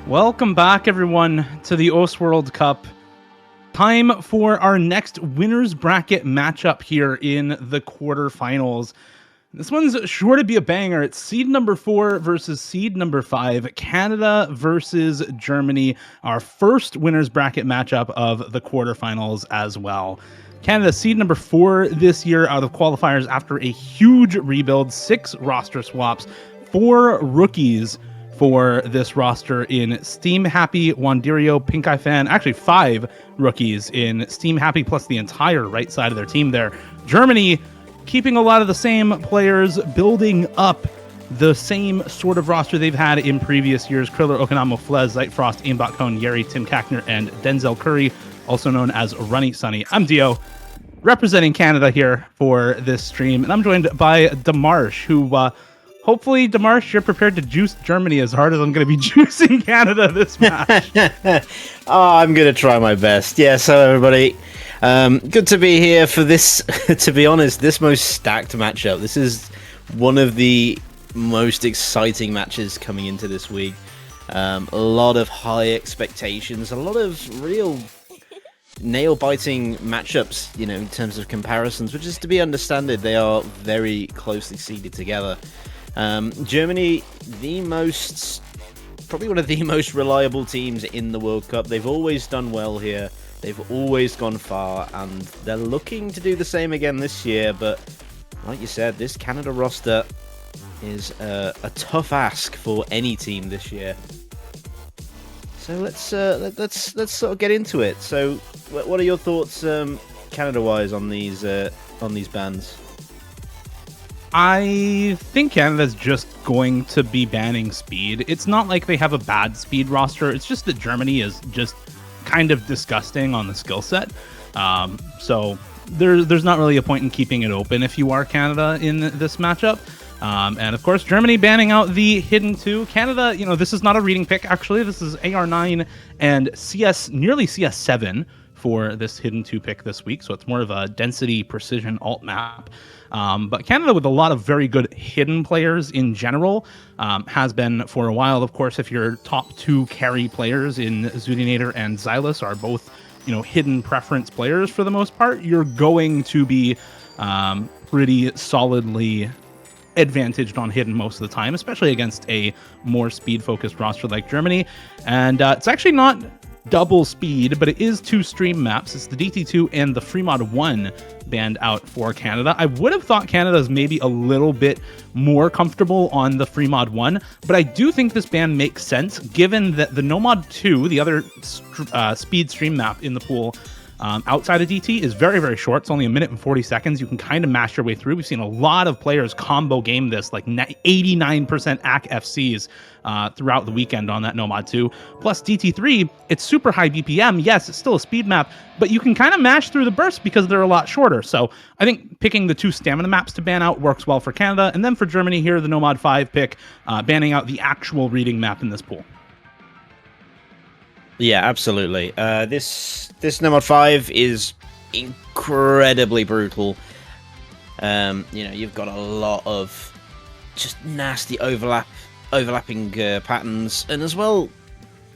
Welcome back, everyone, to the OS World Cup. Time for our next winners bracket matchup here in the quarterfinals. This one's sure to be a banger. It's seed number 4 versus seed number 5, Canada versus Germany, our first winners bracket matchup of the quarterfinals as well. Canada seed number 4 this year out of qualifiers after a huge rebuild, 6 roster swaps, 4 rookies for this roster in Steam Happy, Wanderio, Pink Eye Fan, actually 5 rookies in Steam Happy plus the entire right side of their team there. Germany keeping a lot of the same players, building up the same sort of roster they've had in previous years. Kriller, Okanamo, Flez, Zeitfrost, Aimbot Cone, Yeri, Tim Kackner, and Denzel Curry, also known as Runny Sunny. I'm Dio, representing Canada here for this stream, and I'm joined by Demarsh, who hopefully, Demarsh, you're prepared to juice Germany as hard as I'm going to be juicing Canada this match. I'm going to try my best. Yes, hello everybody. Good to be here for this, to be honest, this most stacked matchup. This is one of the most exciting matches coming into this week. A lot of high expectations, a lot of real nail-biting matchups, you know, in terms of comparisons, which is to be understood. They are very closely seeded together. Germany, probably one of the most reliable teams in the World Cup. They've always done well here. They've always gone far, and they're looking to do the same again this year. But like you said, this Canada roster is a tough ask for any team this year. So let's sort of get into it. So, what are your thoughts, Canada-wise, on these bans? I think Canada's just going to be banning speed. It's not like they have a bad speed roster. It's just that Germany is just kind of disgusting on the skill set. So there's not really a point in keeping it open if you are Canada in this matchup. And of course, Germany banning out the Hidden 2. Canada, you know, this is not a reading pick, actually. This is AR9 and nearly CS7 for this Hidden 2 pick this week. So it's more of a density precision alt map. But Canada, with a lot of very good hidden players in general, has been for a while. Of course, if your top 2 carry players in Zudinator and Xylus are both, you know, hidden preference players for the most part, you're going to be pretty solidly advantaged on hidden most of the time, especially against a more speed-focused roster like Germany. And it's actually not double speed, but it is 2 stream maps. It's the DT2 and the Freemod 1 banned out for Canada. I would have thought Canada is maybe a little bit more comfortable on the Freemod 1, but I do think this ban makes sense given that the Nomod 2, the other speed stream map in the pool, outside of DT, is very, very short. It's only 1 minute and 40 seconds. You can kind of mash your way through. We've seen a lot of players combo game this, like 89% AC FCs throughout the weekend on that Nomad 2. Plus DT3, it's super high BPM. Yes, it's still a speed map, but you can kind of mash through the bursts because they're a lot shorter. So I think picking the 2 stamina maps to ban out works well for Canada. And then for Germany here, the Nomad 5 pick, banning out the actual reading map in this pool. Yeah, absolutely. This Nomad 5 is incredibly brutal. You know, you've got a lot of just nasty overlapping patterns, and as well,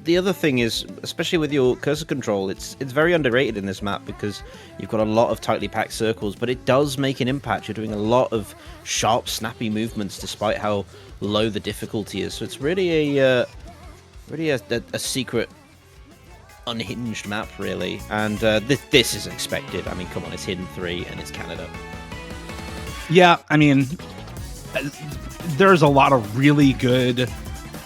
the other thing is, especially with your cursor control, it's very underrated in this map because you've got a lot of tightly packed circles, but it does make an impact. You're doing a lot of sharp, snappy movements despite how low the difficulty is. So it's really a secret, unhinged map, really. And this is expected. I mean, come on, it's Hidden 3 and it's Canada. Yeah, I mean, there's a lot of really good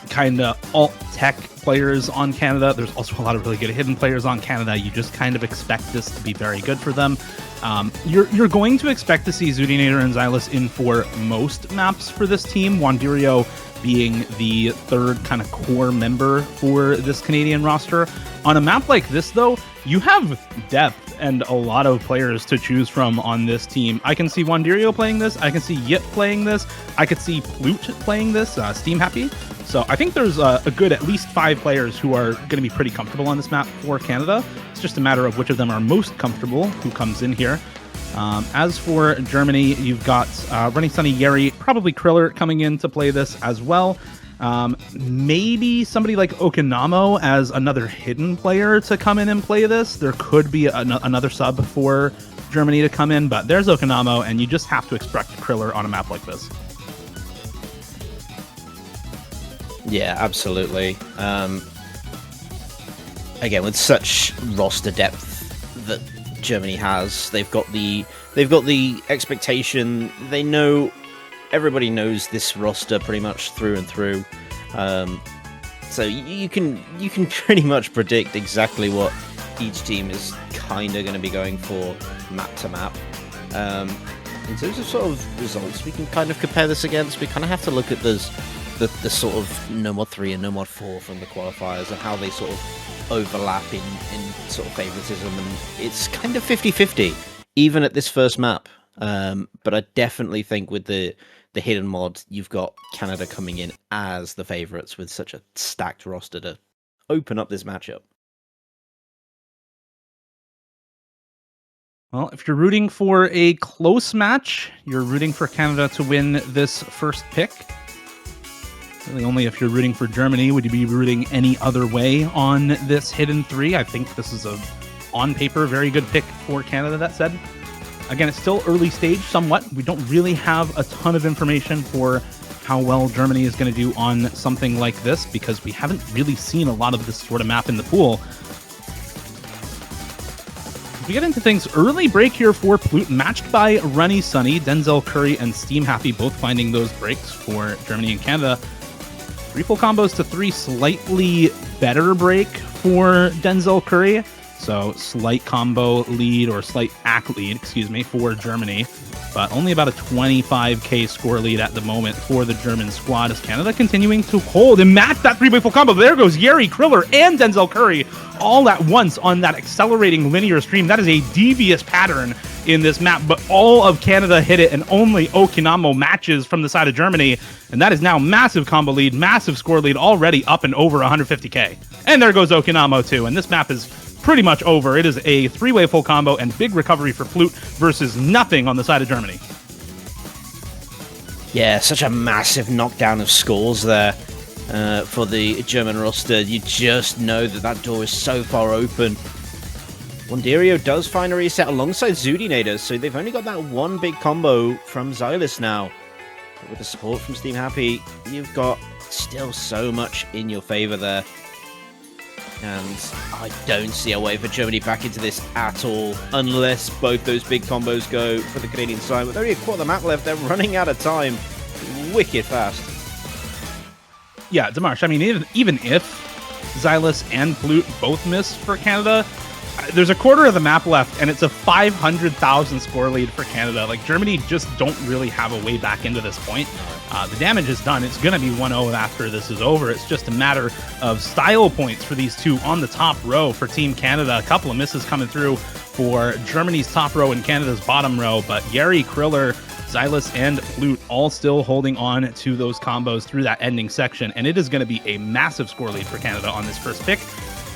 kind of alt-tech players on Canada. There's also a lot of really good hidden players on Canada. You just kind of expect this to be very good for them. You're going to expect to see Zudinator and Xylus in for most maps for this team, Wanderio being the third kind of core member for this Canadian roster. On a map like this, though, you have depth and a lot of players to choose from on this team. I can see Wanderio playing this. I can see Yip playing this. I could see Plute playing this, Steam Happy. So I think there's a good at least 5 players who are going to be pretty comfortable on this map for Canada. It's just a matter of which of them are most comfortable who comes in here. As for Germany, you've got Running Sunny, Yeri, probably Kriller coming in to play this as well. Maybe somebody like Okinamo as another hidden player to come in and play this. There could be another sub for Germany to come in, but there's Okinamo, and you just have to expect Kriller on a map like this. Yeah, absolutely. Again, with such roster depth that Germany has, they've got the expectation. They know, everybody knows this roster pretty much through and through. So you can pretty much predict exactly what each team is kind of going to be going for map to map. In terms of sort of results, we can kind of compare this against. We kind of have to look at the sort of No Mod 3 and No Mod 4 from the qualifiers and how they sort of overlap in sort of favoritism, and it's kind of 50-50 even at this first map. But I definitely think with the hidden mod, you've got Canada coming in as the favorites with such a stacked roster to open up this matchup. Well, if you're rooting for a close match, you're rooting for Canada to win this first pick. Really, only if you're rooting for Germany would you be rooting any other way on this Hidden 3. I think this is a, on paper, very good pick for Canada, that said. Again, it's still early stage somewhat. We don't really have a ton of information for how well Germany is going to do on something like this because we haven't really seen a lot of this sort of map in the pool. We get into things, early break here for Plute, matched by Runny Sunny, Denzel Curry, and Steam Happy, both finding those breaks for Germany and Canada. 3 full combos to 3 slightly better break for Denzel Curry. So slight combo lead, or slight act lead, excuse me, for Germany. But only about a 25k score lead at the moment for the German squad, as Canada continuing to hold and match that 3-way full combo. There goes Yeri, Kriller, and Denzel Curry all at once on that accelerating linear stream. That is a devious pattern in this map, but all of Canada hit it, and only Okinamo matches from the side of Germany. And that is now massive combo lead, massive score lead, already up and over 150k. And there goes Okinamo too, and this map is pretty much over. It is a 3-way full combo and big recovery for Plute versus nothing on the side of Germany. Yeah, such a massive knockdown of scores there for the German roster. You just know that door is so far open. Wanderio does find a reset alongside Zudinator, so they've only got that one big combo from Xylus now. But with the support from Steam Happy, you've got still so much in your favor there. And I don't see a way for Germany back into this at all, unless both those big combos go for the Canadian side. With only a quarter of the map left, they're running out of time wicked fast. Yeah, Demarsh, I mean, even if Xylus and Plute both miss for Canada, there's a quarter of the map left, and it's a 500,000 score lead for Canada. Like, Germany just don't really have a way back into this point. The damage is done. It's going to be 1-0 after this is over. It's just a matter of style points for these two on the top row for Team Canada. A couple of misses coming through for Germany's top row and Canada's bottom row, but Yeri, Kriller, Xylus, and Plute all still holding on to those combos through that ending section, and it is going to be a massive score lead for Canada on this first pick.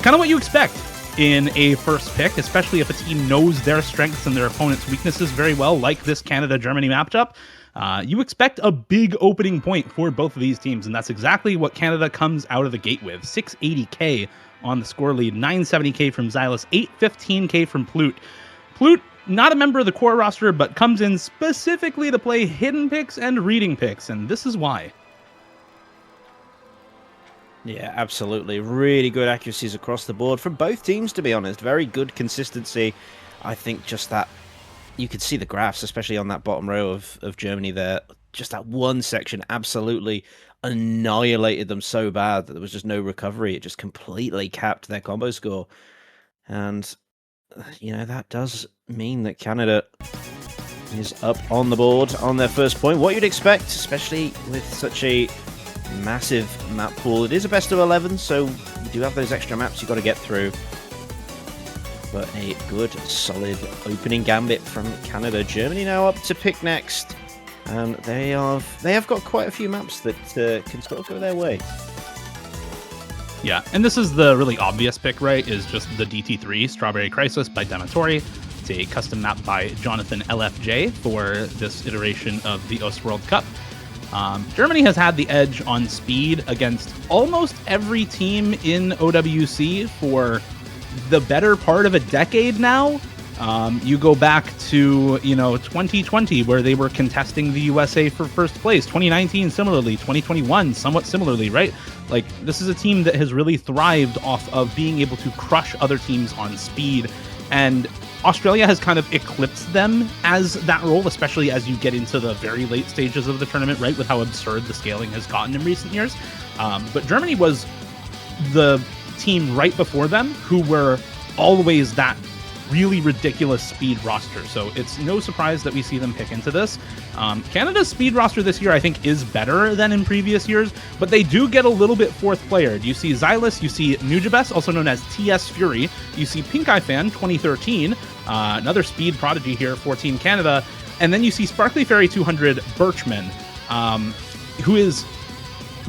Kind of what you expect in a first pick, especially if a team knows their strengths and their opponent's weaknesses very well, like this Canada-Germany matchup. You expect a big opening point for both of these teams, and that's exactly what Canada comes out of the gate with. 680k on the score lead, 970k from Xylus, 815k from Plute. Plute, not a member of the core roster, but comes in specifically to play hidden picks and reading picks, and this is why. Yeah, absolutely. Really good accuracies across the board from both teams, to be honest. Very good consistency. I think just that you could see the graphs, especially on that bottom row of Germany there. Just that one section absolutely annihilated them so bad that there was just no recovery. It just completely capped their combo score. And, that does mean that Canada is up on the board on their first point. What you'd expect, especially with such a massive map pool. It is a best of 11, so you do have those extra maps you've got to get through. But a good, solid opening gambit from Canada. Germany now up to pick next. And they have got quite a few maps that can sort of go their way. Yeah, and this is the really obvious pick, right? Is just the DT3 Strawberry Crisis by Dematori. It's a custom map by Jonathan LFJ for this iteration of the OS World Cup. Germany has had the edge on speed against almost every team in OWC for the better part of a decade now. You go back to 2020, where they were contesting the USA for first place. 2019 similarly, 2021 somewhat similarly, right? Like, this is a team that has really thrived off of being able to crush other teams on speed, and Australia has kind of eclipsed them as that role, especially as you get into the very late stages of the tournament, right, with how absurd the scaling has gotten in recent years. But Germany was the team right before them who were always that really ridiculous speed roster. So it's no surprise that we see them pick into this. Canada's speed roster this year, I think, is better than in previous years, but they do get a little bit fourth playered. You see Xylus, you see Nujabes, also known as TS Fury, you see Pink Eye Fan 2013, another speed prodigy here for Team Canada, and then you see Sparkly Fairy 200 Birchman, who is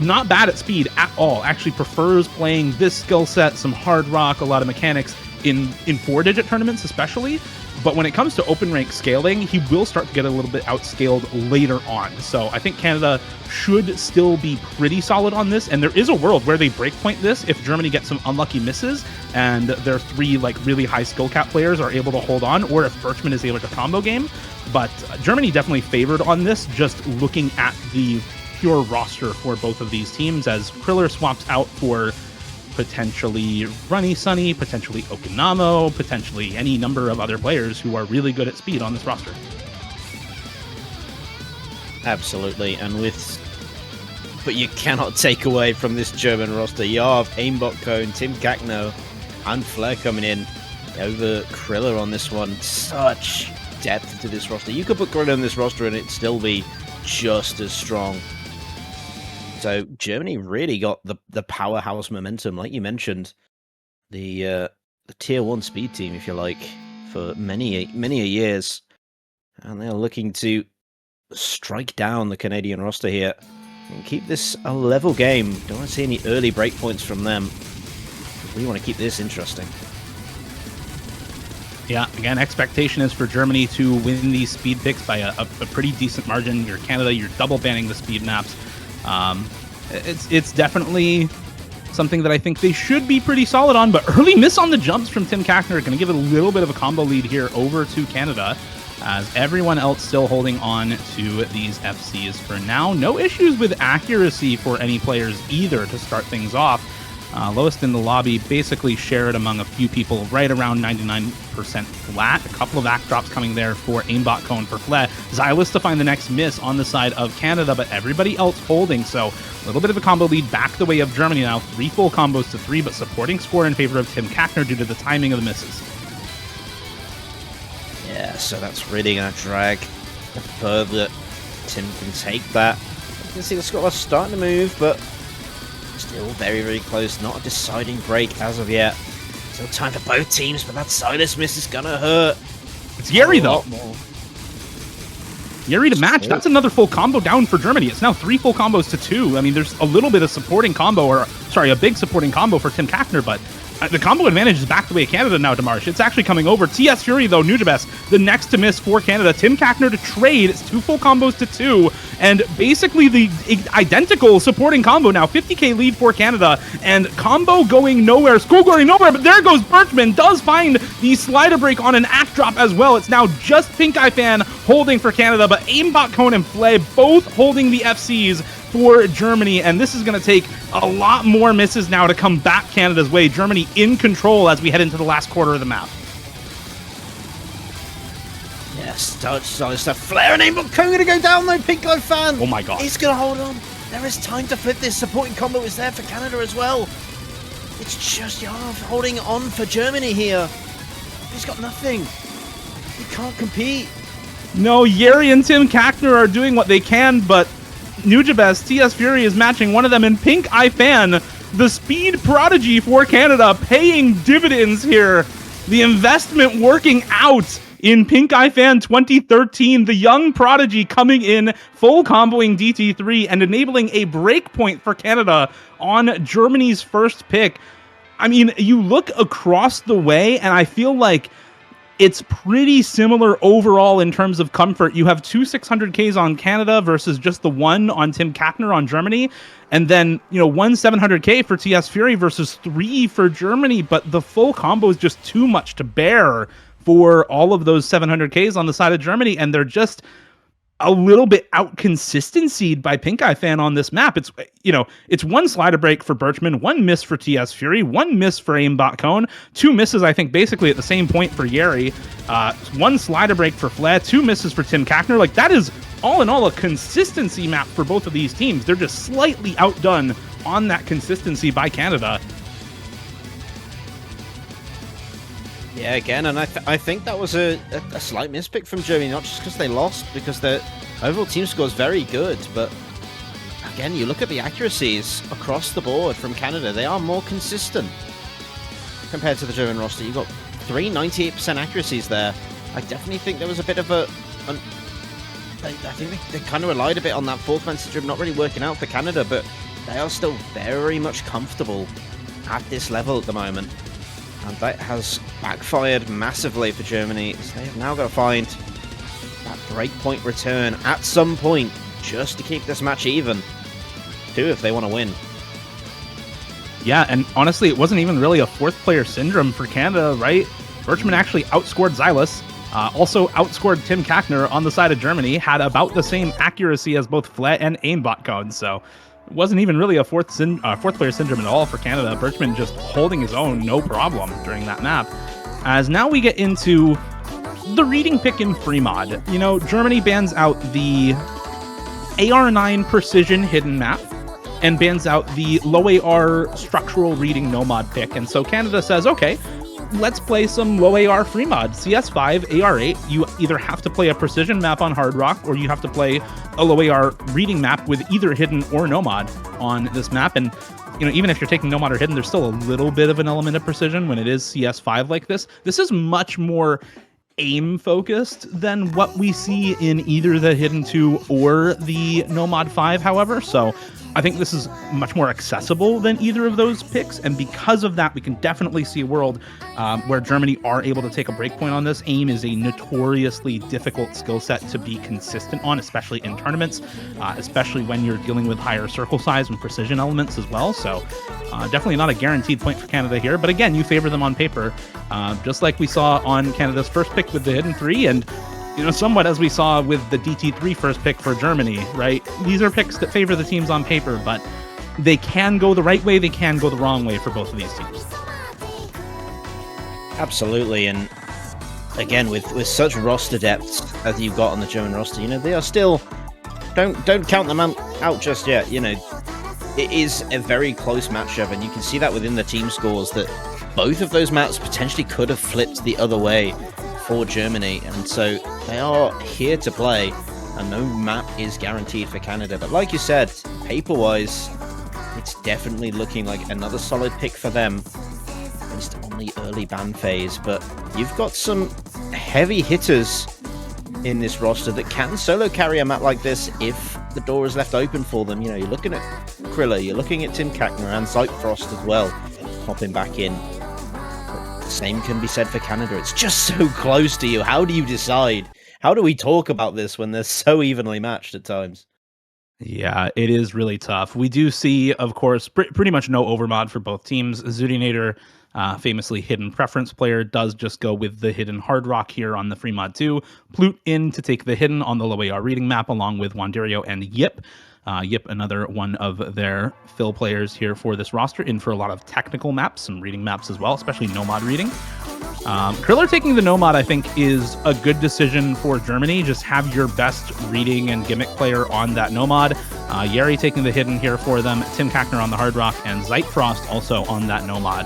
not bad at speed at all, actually prefers playing this skill set, some hard rock, a lot of mechanics in 4-digit tournaments especially, but when it comes to open rank scaling, he will start to get a little bit outscaled later on. So I think Canada should still be pretty solid on this, and there is a world where they breakpoint this if Germany gets some unlucky misses and their three really high skill cap players are able to hold on, or if Birchman is able to combo game. But Germany definitely favored on this, just looking at the pure roster for both of these teams, as Kriller swaps out for potentially Runny Sunny, potentially Okinamo, potentially any number of other players who are really good at speed on this roster. Absolutely, but you cannot take away from this German roster. Yarv, Aimbot Cone, Tim Kakno, and Flair coming in over Kriller on this one. Such depth to this roster. You could put Kriller on this roster and it'd still be just as strong. So Germany really got the powerhouse momentum, like you mentioned, the tier 1 speed team, if you like, for many years, and they're looking to strike down the Canadian roster here and keep this a level game. Don't want to see any early breakpoints from them. We want to keep this interesting. Yeah, again, expectation is for Germany to win these speed picks by a pretty decent margin. You're Canada, you're double banning the speed maps. It's definitely something that I think they should be pretty solid on, but early miss on the jumps from Tim Kakner going to give it a little bit of a combo lead here over to Canada, as everyone else still holding on to these FCs for now. No issues with accuracy for any players either to start things off. Lowest in the lobby, basically shared among a few people, right around 99% flat. A couple of act drops coming there for Aimbot Cone for Fled. Xylus to find the next miss on the side of Canada, but everybody else holding, so a little bit of a combo lead back the way of Germany now. 3 full combos to 3, but supporting score in favor of Tim Kakner due to the timing of the misses. Yeah, so that's really going to drag further. Tim can take that. You can see the score is starting to move, but still very, very close. Not a deciding break as of yet. Still time for both teams, but that Silas miss is gonna hurt. It's Yeri, though. Yeri to match. That's another full combo down for Germany. It's now 3 full combos to 2. I mean, there's a little bit of supporting combo, a big supporting combo for Tim Kakner, but the combo advantage is back the way of Canada now, Demarsh. It's actually coming over. TS Fury, though, Nujabes, the next to miss for Canada. Tim Kakner to trade. It's 2 full combos to 2, and basically the identical supporting combo now. 50k lead for Canada, and combo going nowhere. School going nowhere, but there goes Birchman. Does find the slider break on an act drop as well. It's now just Pink Eye Fan holding for Canada, but Aimbot Cone and Flay both holding the FCs. for Germany, and this is going to take a lot more misses now to come back Canada's way. Germany in control as we head into the last quarter of the map. Yes, it's a flare and aim, but going to go down though, Piccolo fan. Oh my god. He's going to hold on. There is time to flip this. Supporting combo is there for Canada as well. It's just Yarv holding on for Germany here. He's got nothing. He can't compete. No, Yeri and Tim Kackner are doing what they can, but Nujabes, TS Fury is matching one of them, and Pink Eye Fan, the speed prodigy for Canada, paying dividends here. The investment working out in Pink Eye Fan 2013, the young prodigy coming in, full comboing DT3 and enabling a breakpoint for Canada on Germany's first pick. I mean, you look across the way, and I feel like it's pretty similar overall in terms of comfort. You have two 600Ks on Canada versus just the one on Tim Kackner on Germany. And then, one 700K for TS Fury versus 3 for Germany. But the full combo is just too much to bear for all of those 700Ks on the side of Germany. And they're just a little bit out consistencyed by Pink Eye Fan on this map. It's one slider break for Birchman, one miss for TS Fury, one miss for Aimbot Cone, two misses, I think, basically at the same point for Yeri, one slider break for Flea, two misses for Tim Kackner. Like, that is, all in all, a consistency map for both of these teams. They're just slightly outdone on that consistency by Canada. Yeah, again, and I think that was a slight mispick from Germany, not just because they lost, because their overall team score is very good, but again, you look at the accuracies across the board from Canada, they are more consistent compared to the German roster. You got 98% accuracies there. I definitely think there was a bit of I think they kind of relied a bit on that fourth man syndrome not really working out for Canada, but they are still very much comfortable at this level at the moment. And that has backfired massively for Germany. So they have now got to find that breakpoint return at some point just to keep this match even. Too, if they want to win. Yeah, and honestly, it wasn't even really a fourth player syndrome for Canada, right? Birchman actually outscored Xylus, also outscored Tim Kackner on the side of Germany, had about the same accuracy as both Flet and Aimbot Cone, so it wasn't even really a fourth player syndrome at all for Canada. Birchman just holding his own, no problem, during that map. As now we get into the reading pick in free mod. Germany bans out the AR9 precision hidden map and bans out the low AR structural reading no mod pick. And so Canada says, okay, let's play some low AR free mod. CS5, AR8, you either have to play a precision map on Hard Rock or you have to play a low AR reading map with either hidden or no mod on this map. And even if you're taking no mod or hidden, there's still a little bit of an element of precision when it is CS5 like this. This is much more aim focused than what we see in either the hidden 2 or the no mod 5, however. So I think this is much more accessible than either of those picks, and because of that, we can definitely see a world where Germany are able to take a breakpoint on this. Aim is a notoriously difficult skill set to be consistent on, especially in tournaments, especially when you're dealing with higher circle size and precision elements as well. So definitely not a guaranteed point for Canada here, but again, you favor them on paper, just like we saw on Canada's first pick with the hidden 3, and somewhat as we saw with the DT3 first pick for Germany, right? These are picks that favor the teams on paper, but they can go the right way, they can go the wrong way for both of these teams. Absolutely, and again, with such roster depth as you've got on the German roster, they are still... Don't count them out just yet, It is a very close matchup, and you can see that within the team scores that both of those maps potentially could have flipped the other way for Germany, and so they are here to play, and no map is guaranteed for Canada. But like you said, paper-wise, it's definitely looking like another solid pick for them, at least on the early ban phase. But you've got some heavy hitters in this roster that can solo carry a map like this if the door is left open for them. You're looking at Krilla, you're looking at Tim Kackner and Zypfrost as well, popping back in. Same can be said for Canada. It's just so close to you. How do you decide? How do we talk about this when they're so evenly matched at times? Yeah, it is really tough. We do see, of course, pretty much no overmod for both teams. Zudinator, famously hidden preference player, does just go with the hidden Hard Rock here on the free mod 2. Plute in to take the hidden on the low AR reading map along with Wanderio and Yip. Yip, another one of their fill players here for this roster, in for a lot of technical maps, some reading maps as well, especially Nomad reading. Kriller taking the Nomad, I think, is a good decision for Germany. Just have your best reading and gimmick player on that Nomad. Yeri taking the hidden here for them, Tim Kackner on the Hard Rock, and Zeitfrost also on that Nomad.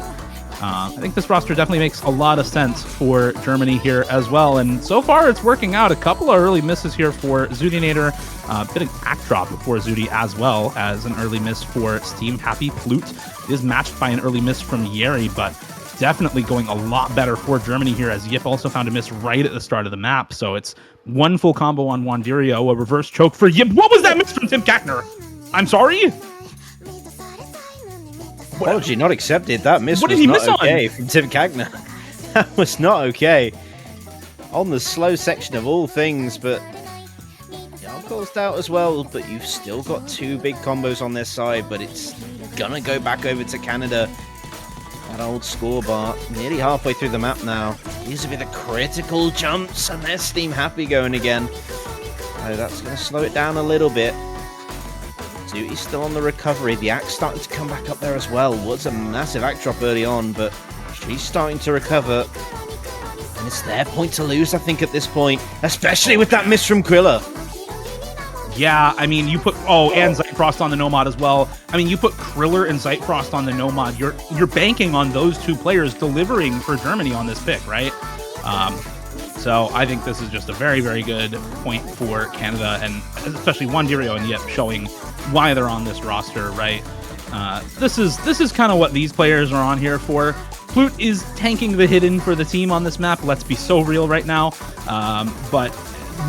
I think this roster definitely makes a lot of sense for Germany here as well, and so far it's working out. A couple of early misses here for Zudinator, a bit of act drop for Zudi, as well as an early miss for Steam. Happy Plute is matched by an early miss from Yeri, but definitely going a lot better for Germany here, as Yip also found a miss right at the start of the map. So it's one full combo on Wandirio, a reverse choke for Yip. What was that miss from Tim Kackner? I'm sorry? Apology not accepted. That miss What was did he not miss okay on? from Tim Kackner. That was not okay. On the slow section of all things, but caused out as well. But you've still got two big combos on their side, but it's gonna go back over to Canada. That old score bar, nearly halfway through the map now. These will be the critical jumps, and there's Steam Happy going again. So that's going to slow it down a little bit. Zuti's still on the recovery. The axe starting to come back up there as well. Was a massive axe drop early on, but she's starting to recover. And it's their point to lose, I think, at this point. Especially with that miss from Quilla. Yeah, I mean, you put and Zeitfrost on the Nomad as well. I mean, you put Kriller and Zeitfrost on the Nomad. You're banking on those two players delivering for Germany on this pick, right? So I think this is just a very, very good point for Canada, and especially Wandirio and Yip showing why they're on this roster, right? This is kind of what these players are on here for. Flute is tanking the hidden for the team on this map. Let's be so real right now. But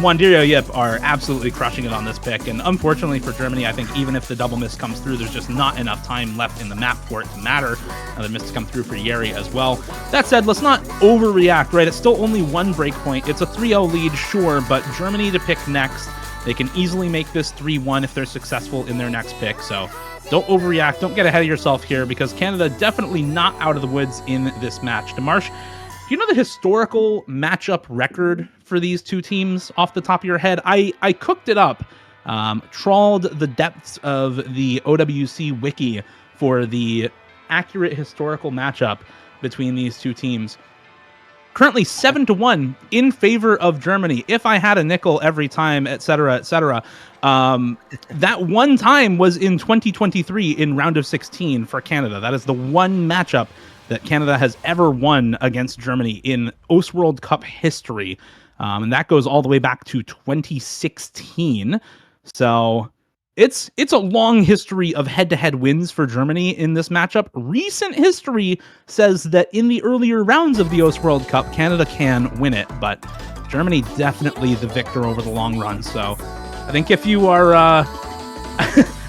Wandirio Yip are absolutely crushing it on this pick, and unfortunately for Germany, I think even if the double miss comes through, there's just not enough time left in the map for it to matter. Another miss to come through for Yeri as well. That said, let's not overreact, right? It's still only one break point. It's a 3-0 lead, sure, but Germany to pick next. They can easily make this 3-1 if they're successful in their next pick, so don't overreact. Don't get ahead of yourself here, because Canada definitely not out of the woods in this match. DeMarsh, do you know the historical matchup record for these two teams off the top of your head? I cooked it up, trawled the depths of the OWC wiki for the accurate historical matchup between these two teams. Currently 7-1 in favor of Germany. If I had a nickel every time, etc., etc. That one time was in 2023 in round of 16 for Canada. That is the one matchup that Canada has ever won against Germany in OS World Cup history. And that goes all the way back to 2016. So it's a long history of head-to-head wins for Germany in this matchup. Recent history says that in the earlier rounds of the OS World Cup, Canada can win it, but Germany definitely the victor over the long run. So I think if you are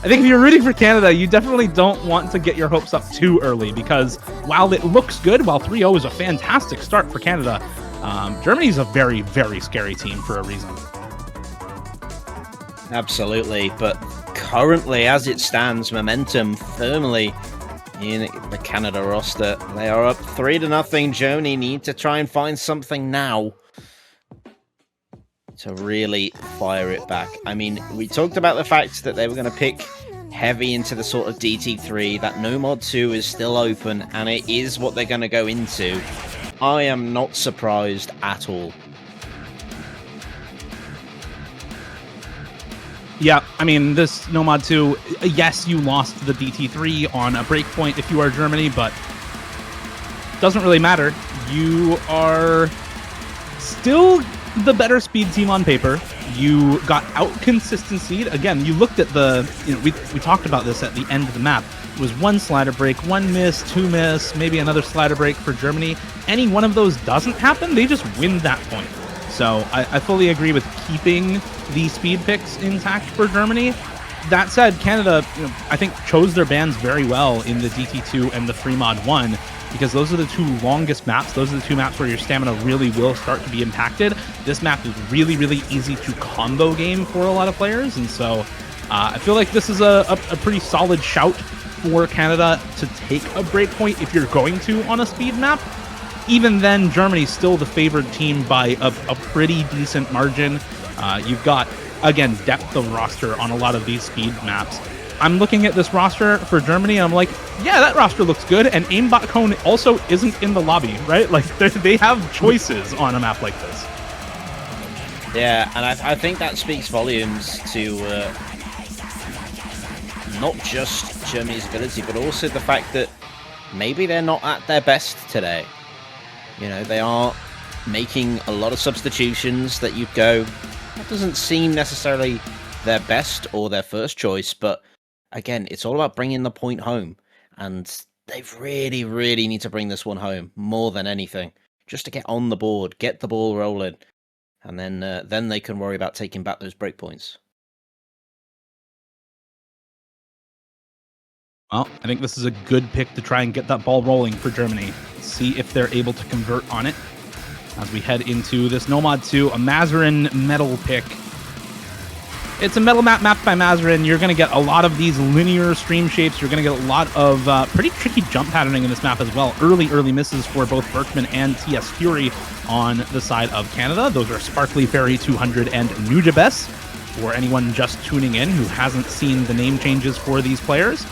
I think if you're rooting for Canada, you definitely don't want to get your hopes up too early, because while it looks good, while 3-0 is a fantastic start for Canada, Germany's a very, very scary team for a reason. Absolutely, but currently, as it stands, momentum firmly in the Canada roster. They are up 3-0. Germany need to try and find something now to really fire it back. I mean, we talked about the fact that they were going to pick heavy into the sort of DT3. That No Mod 2 is still open, and it is what they're going to go into. I am not surprised at all. Yeah, I mean, this No Mod 2, yes, you lost the DT3 on a breakpoint if you are Germany, but doesn't really matter. You are still the better speed team on paper. You got out consistency. Again, you looked at the, we talked about this at the end of the map. It was one slider break, one miss, two miss, maybe another slider break for Germany. Any one of those doesn't happen, they just win that point. So I fully agree with keeping the speed picks intact for Germany. That said, Canada, I think chose their bans very well in the DT2 and the Free Mod 1, because those are the two longest maps. Those are the two maps where your stamina really will start to be impacted. This map is really, really easy to combo game for a lot of players, and so I feel like this is a pretty solid shout for Canada to take a breakpoint if you're going to on a speed map. Even then, Germany's still the favored team by a pretty decent margin. You've got again, depth of roster on a lot of these speed maps. I'm looking at this roster for Germany, and I'm like, yeah, that roster looks good. And aimbot cone also isn't in the lobby, right? Like they have choices on a map like this. Yeah, and I think that speaks volumes to not just Germany's ability, but also the fact that maybe they're not at their best today. You know, they are making a lot of substitutions that you'd go, that doesn't seem necessarily their best or their first choice, but again, it's all about bringing the point home, and they really, really need to bring this one home more than anything, just to get on the board, get the ball rolling, and then they can worry about taking back those breakpoints. Well, I think this is a good pick to try and get that ball rolling for Germany. See if they're able to convert on it as we head into this Nomad 2, a Mazarin metal pick. It's a metal map mapped by Mazarin. You're going to get a lot of these linear stream shapes. You're going to get a lot of pretty tricky jump patterning in this map as well. Early misses for both Birchman and TS Fury on the side of Canada. Those are Sparkly Fairy 200 and Nujabes. For anyone just tuning in who hasn't seen the name changes for these players.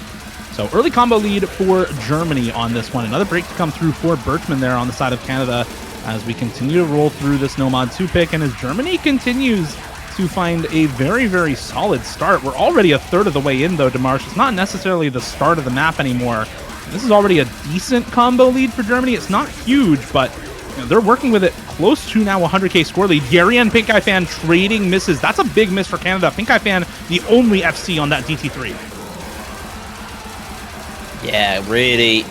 So early combo lead for Germany on this one. Another break to come through for Birchman there on the side of Canada as we continue to roll through this Nomad 2 pick, and as Germany continues to find a very, very solid start. We're already a third of the way in, though, Demarsh. It's not necessarily the start of the map anymore. This is already a decent combo lead for Germany. It's not huge, but you know, they're working with it close to now 100k score lead. Yeri and Pink Eye Fan trading misses. That's a big miss for Canada. Pink Eye Fan, the only FC on that DT3. Yeah, really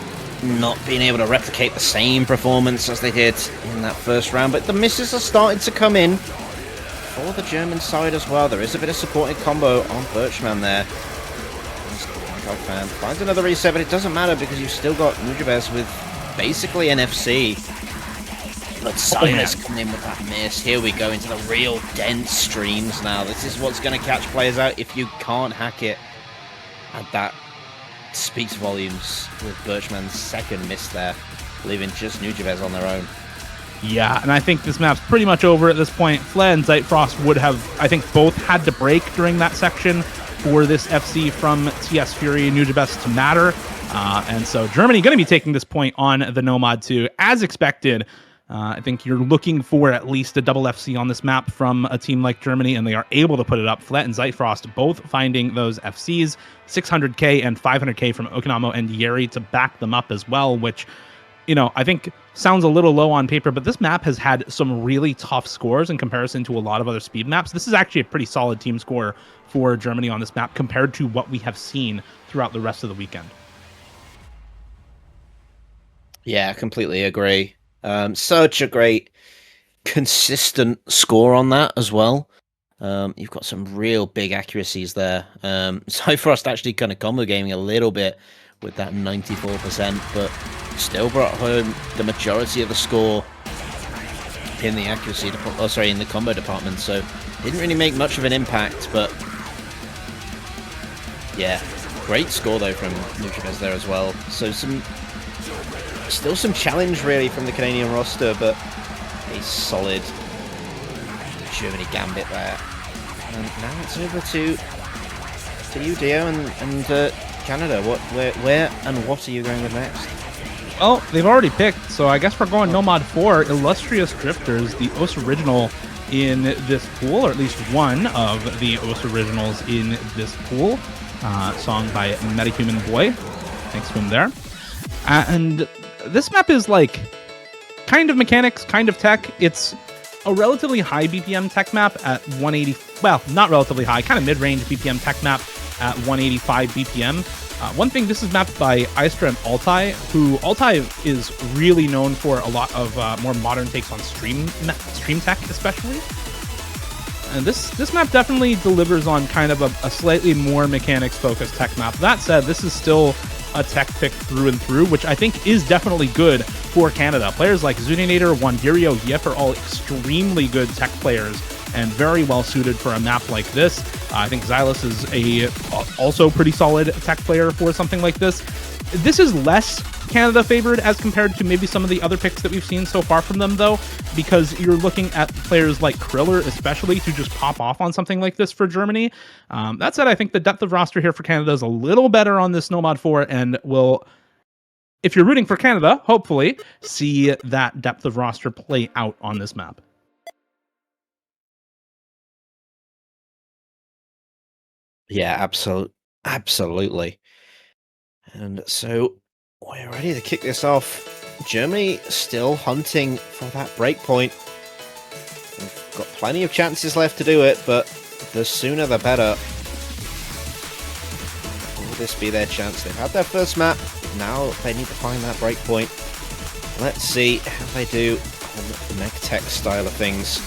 not being able to replicate the same performance as they did in that first round, but the misses are starting to come in for the German side as well. There is a bit of supporting combo on Birchman there. Fan finds another reset, but it doesn't matter because you've still got Nujabes with basically an FC. But Silas coming in with that miss. Here we go into the real dense streams now. This is what's going to catch players out if you can't hack it. And that speaks volumes with Birchman's second miss there, leaving just Nujabes on their own. Yeah, and I think this map's pretty much over at this point. Flea and Zeitfrost would have, I think, both had to break during that section for this FC from TS Fury and Nujabes to matter. And so Germany going to be taking this point on the Nomad 2 as expected. I think you're looking for at least a double FC on this map from a team like Germany, and they are able to put it up. Flet and Zeitfrost both finding those FCs, 600k and 500k from Okinamo and Yeri to back them up as well, which, you know, I think sounds a little low on paper, but this map has had some really tough scores in comparison to a lot of other speed maps. This is actually a pretty solid team score for Germany on this map compared to what we have seen throughout the rest of the weekend. Yeah, completely agree. Such a great, consistent score on that as well. You've got some real big accuracies there. Zeitfrost actually kind of combo gaming a little bit with that 94%, but still brought home the majority of the score in the accuracy, in the combo department. So didn't really make much of an impact, but yeah, great score though from Nujabes there as well. So still some challenge really from the Canadian roster, but a solid Germany gambit there. And now it's over to you, Dio, and Canada. Where and what are you going with next? Well, they've already picked, so I guess we're going Nomad 4, Illustrious Drifters, the OS original in this pool, or at least one of the OS originals in this pool. Song by Metahuman Boy. Thanks to him there. And this map is like kind of mechanics, kind of tech. It's a relatively high BPM tech map at 180. Well, not relatively high, kind of mid-range BPM tech map at 185 BPM. One thing, this is mapped by Istra and Altai, who Altai is really known for a lot of more modern takes on stream tech, especially. And this map definitely delivers on kind of a slightly more mechanics-focused tech map. That said, this is still a tech pick through and through, which I think is definitely good for Canada. Players like Zuninator, Wandirio, Yef are all extremely good tech players, and very well suited for a map like this. I think Xylus is also pretty solid tech player for something like this. This is less Canada favored as compared to maybe some of the other picks that we've seen so far from them, though, because you're looking at players like Kriller, especially, to just pop off on something like this for Germany. That said, I think the depth of roster here for Canada is a little better on this Nomad 4, and will, if you're rooting for Canada, hopefully see that depth of roster play out on this map. Yeah, absolutely. And so we're ready to kick this off. Germany still hunting for that break point. We've got plenty of chances left to do it, but the sooner the better. Will this be their chance? They've had their first map. Now they need to find that break point. Let's see how they do on the MechTech style of things.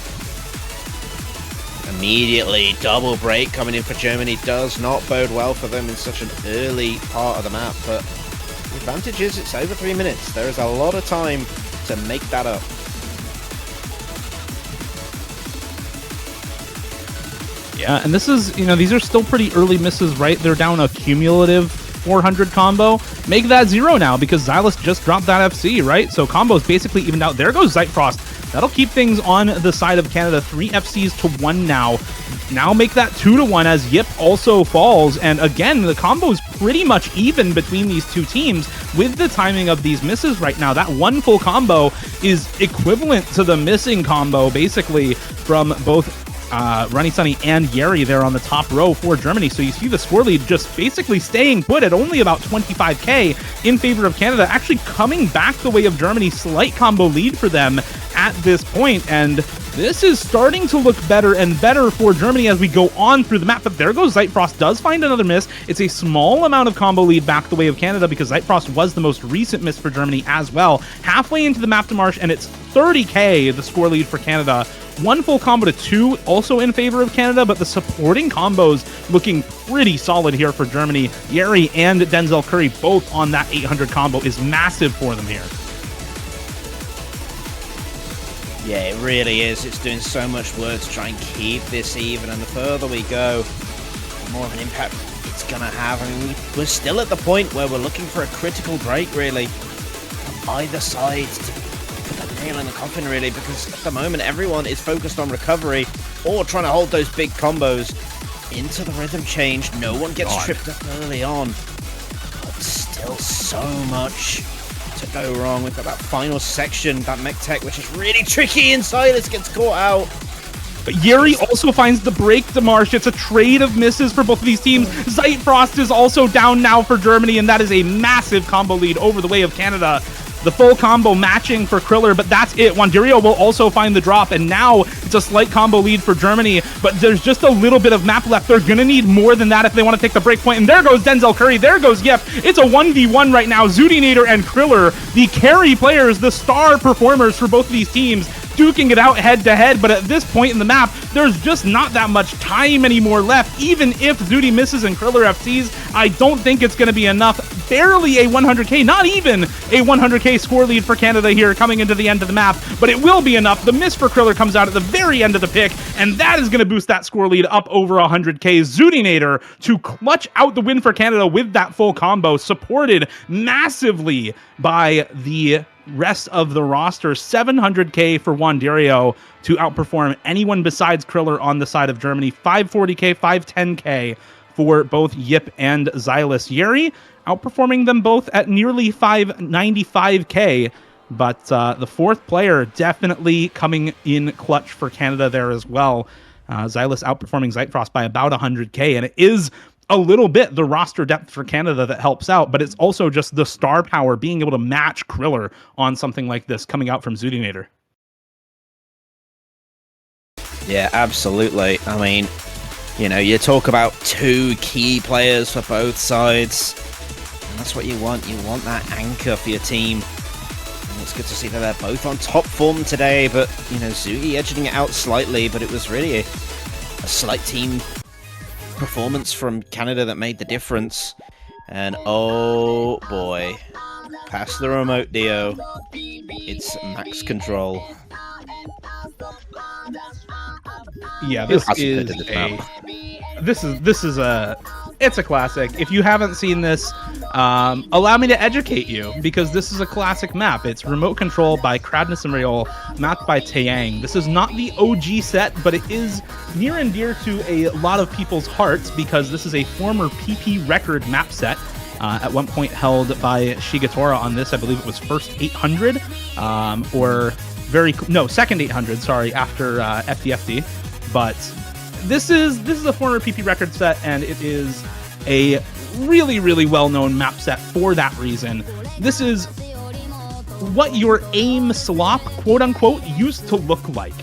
Immediately, double break coming in for Germany does not bode well for them in such an early part of the map, but the advantage is it's over 3 minutes. There is a lot of time to make that up. Yeah, and this is, these are still pretty early misses, right? They're down a cumulative 400 combo. Make that 0 now, because Xylus just dropped that FC, right? So combo's basically evened out. There goes Zeitfrost. That'll keep things on the side of Canada. 3 FCs to 1 now. Now make that 2 to 1 as Yip also falls. And again, the combo is pretty much even between these two teams with the timing of these misses right now. That one full combo is equivalent to the missing combo, basically, from both Runny Sunny and Yeri there on the top row for Germany. So you see the score lead just basically staying put at only about 25k in favor of Canada, actually coming back the way of Germany. Slight combo lead for them at this point, and this is starting to look better and better for Germany as we go on through the map. But there goes Zeitfrost, does find another miss. It's a small amount of combo lead back the way of Canada, because Zeitfrost was the most recent miss for Germany as well. Halfway into the map to Marsh, and it's 30k the score lead for Canada. One full combo to 2 also in favor of Canada, but the supporting combos looking pretty solid here for Germany. Yeri and Denzel Curry both on that 800 combo is massive for them here. Yeah, it really is. It's doing so much work to try and keep this even, and the further we go, the more of an impact it's going to have. I mean, we're still at the point where we're looking for a critical break, really, from either side to put that nail in the coffin, really, because at the moment everyone is focused on recovery or trying to hold those big combos into the rhythm change. No one gets tripped up early on, but still so much to go wrong. We've got that final section, that MechTech, which is really tricky inside. It gets caught out. But Yeri also finds the break to Marsh. It's a trade of misses for both of these teams. Zeitfrost is also down now for Germany, and that is a massive combo lead over the way of Canada. The full combo matching for Kriller, but that's it. Wandirio will also find the drop, and now it's a slight combo lead for Germany, but there's just a little bit of map left. They're going to need more than that if they want to take the break point, and there goes Denzel Curry. There goes Yep. It's a 1v1 right now. Zudinator and Kriller, the carry players, the star performers for both of these teams, duking it out head-to-head, but at this point in the map, there's just not that much time anymore left. Even if Zudi misses and Kriller FCs, I don't think it's going to be enough. Barely a 100k, not even a 100k score lead for Canada here coming into the end of the map, but it will be enough. The miss for Kriller comes out at the very end of the pick, and that is going to boost that score lead up over 100k. Zudinator to clutch out the win for Canada with that full combo, supported massively by the rest of the roster. 700k for Wandirio to outperform anyone besides Kriller on the side of Germany. 540k, 510k for both Yip and Xylus. Yeri outperforming them both at nearly 595k, but the fourth player definitely coming in clutch for Canada there as well. Xylus outperforming Zeitfrost by about 100k, and it is a little bit the roster depth for Canada that helps out, but it's also just the star power being able to match Kriller on something like this coming out from Zudinator. Yeah, absolutely. I mean, you talk about two key players for both sides, and that's what you want. You want that anchor for your team. And it's good to see that they're both on top form today, but, Zudi edging it out slightly, but it was really a slight team performance from Canada that made the difference. And oh boy, pass the remote, Dio. It's max control. Yeah, Who hasn't heard of this map? It's a classic. If you haven't seen this, allow me to educate you, because this is a classic map. It's Remote Control by Cradness and Reol, mapped by Taeyang. This is not the OG set, but it is near and dear to a lot of people's hearts because this is a former PP record map set. At one point held by Shigatora on this. I believe it was first 800, second 800. Sorry, after FDFD. But this is a former PP record set, and it is a really, really well-known map set for that reason. This is what your AIM slop, quote-unquote, used to look like,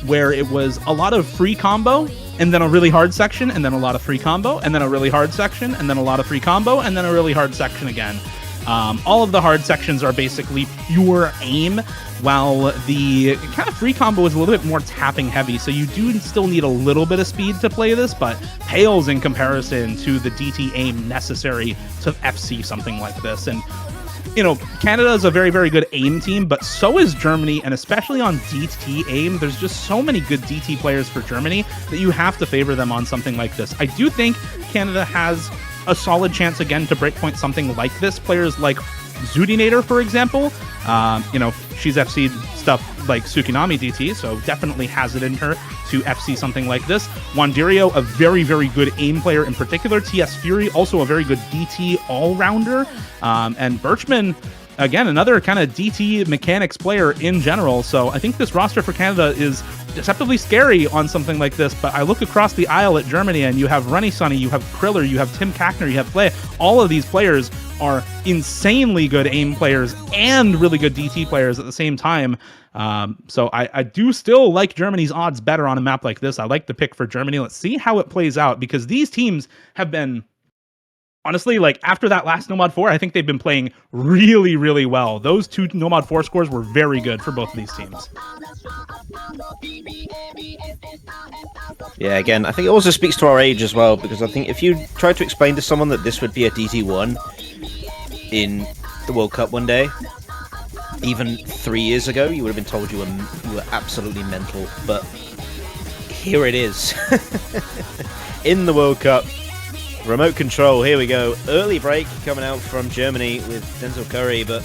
where it was a lot of free combo, and then a really hard section, and then a lot of free combo, and then a really hard section, and then a lot of free combo, and then a really hard section again. All of the hard sections are basically pure aim, while the kind of free combo is a little bit more tapping heavy, so you do still need a little bit of speed to play this, but pales in comparison to the DT aim necessary to FC something like this. And you know, Canada is a very, very good aim team, but so is Germany, and especially on DT aim, there's just so many good DT players for Germany that you have to favor them on something like this. I do think Canada has a solid chance again to breakpoint something like this. Players like Zudinator, for example, you know, she's FC'd stuff like Tsukinami DT, so definitely has it in her to FC something like this. Wandirio, a very, very good aim player in particular. TS Fury, also a very good DT all-rounder. And Birchman, again, another kind of DT mechanics player in general. So I think this roster for Canada is deceptively scary on something like this, but I look across the aisle at Germany and you have Runny Sunny, you have Kriller, you have Tim Kackner, you have Play. All of these players are insanely good aim players and really good DT players at the same time. So I do still like Germany's odds better on a map like this. I like the pick for Germany. Let's see how it plays out, because these teams have been, honestly, like after that last Nomad 4, I think they've been playing really, really well. Those two Nomad 4 scores were very good for both of these teams. Yeah, again, I think it also speaks to our age as well, because I think if you tried to explain to someone that this would be a DT1 in the World Cup one day, even 3 years ago, you would have been told you were absolutely mental. But here it is. In the World Cup. Remote Control, here we go. Early break coming out from Germany with Denzel Curry, but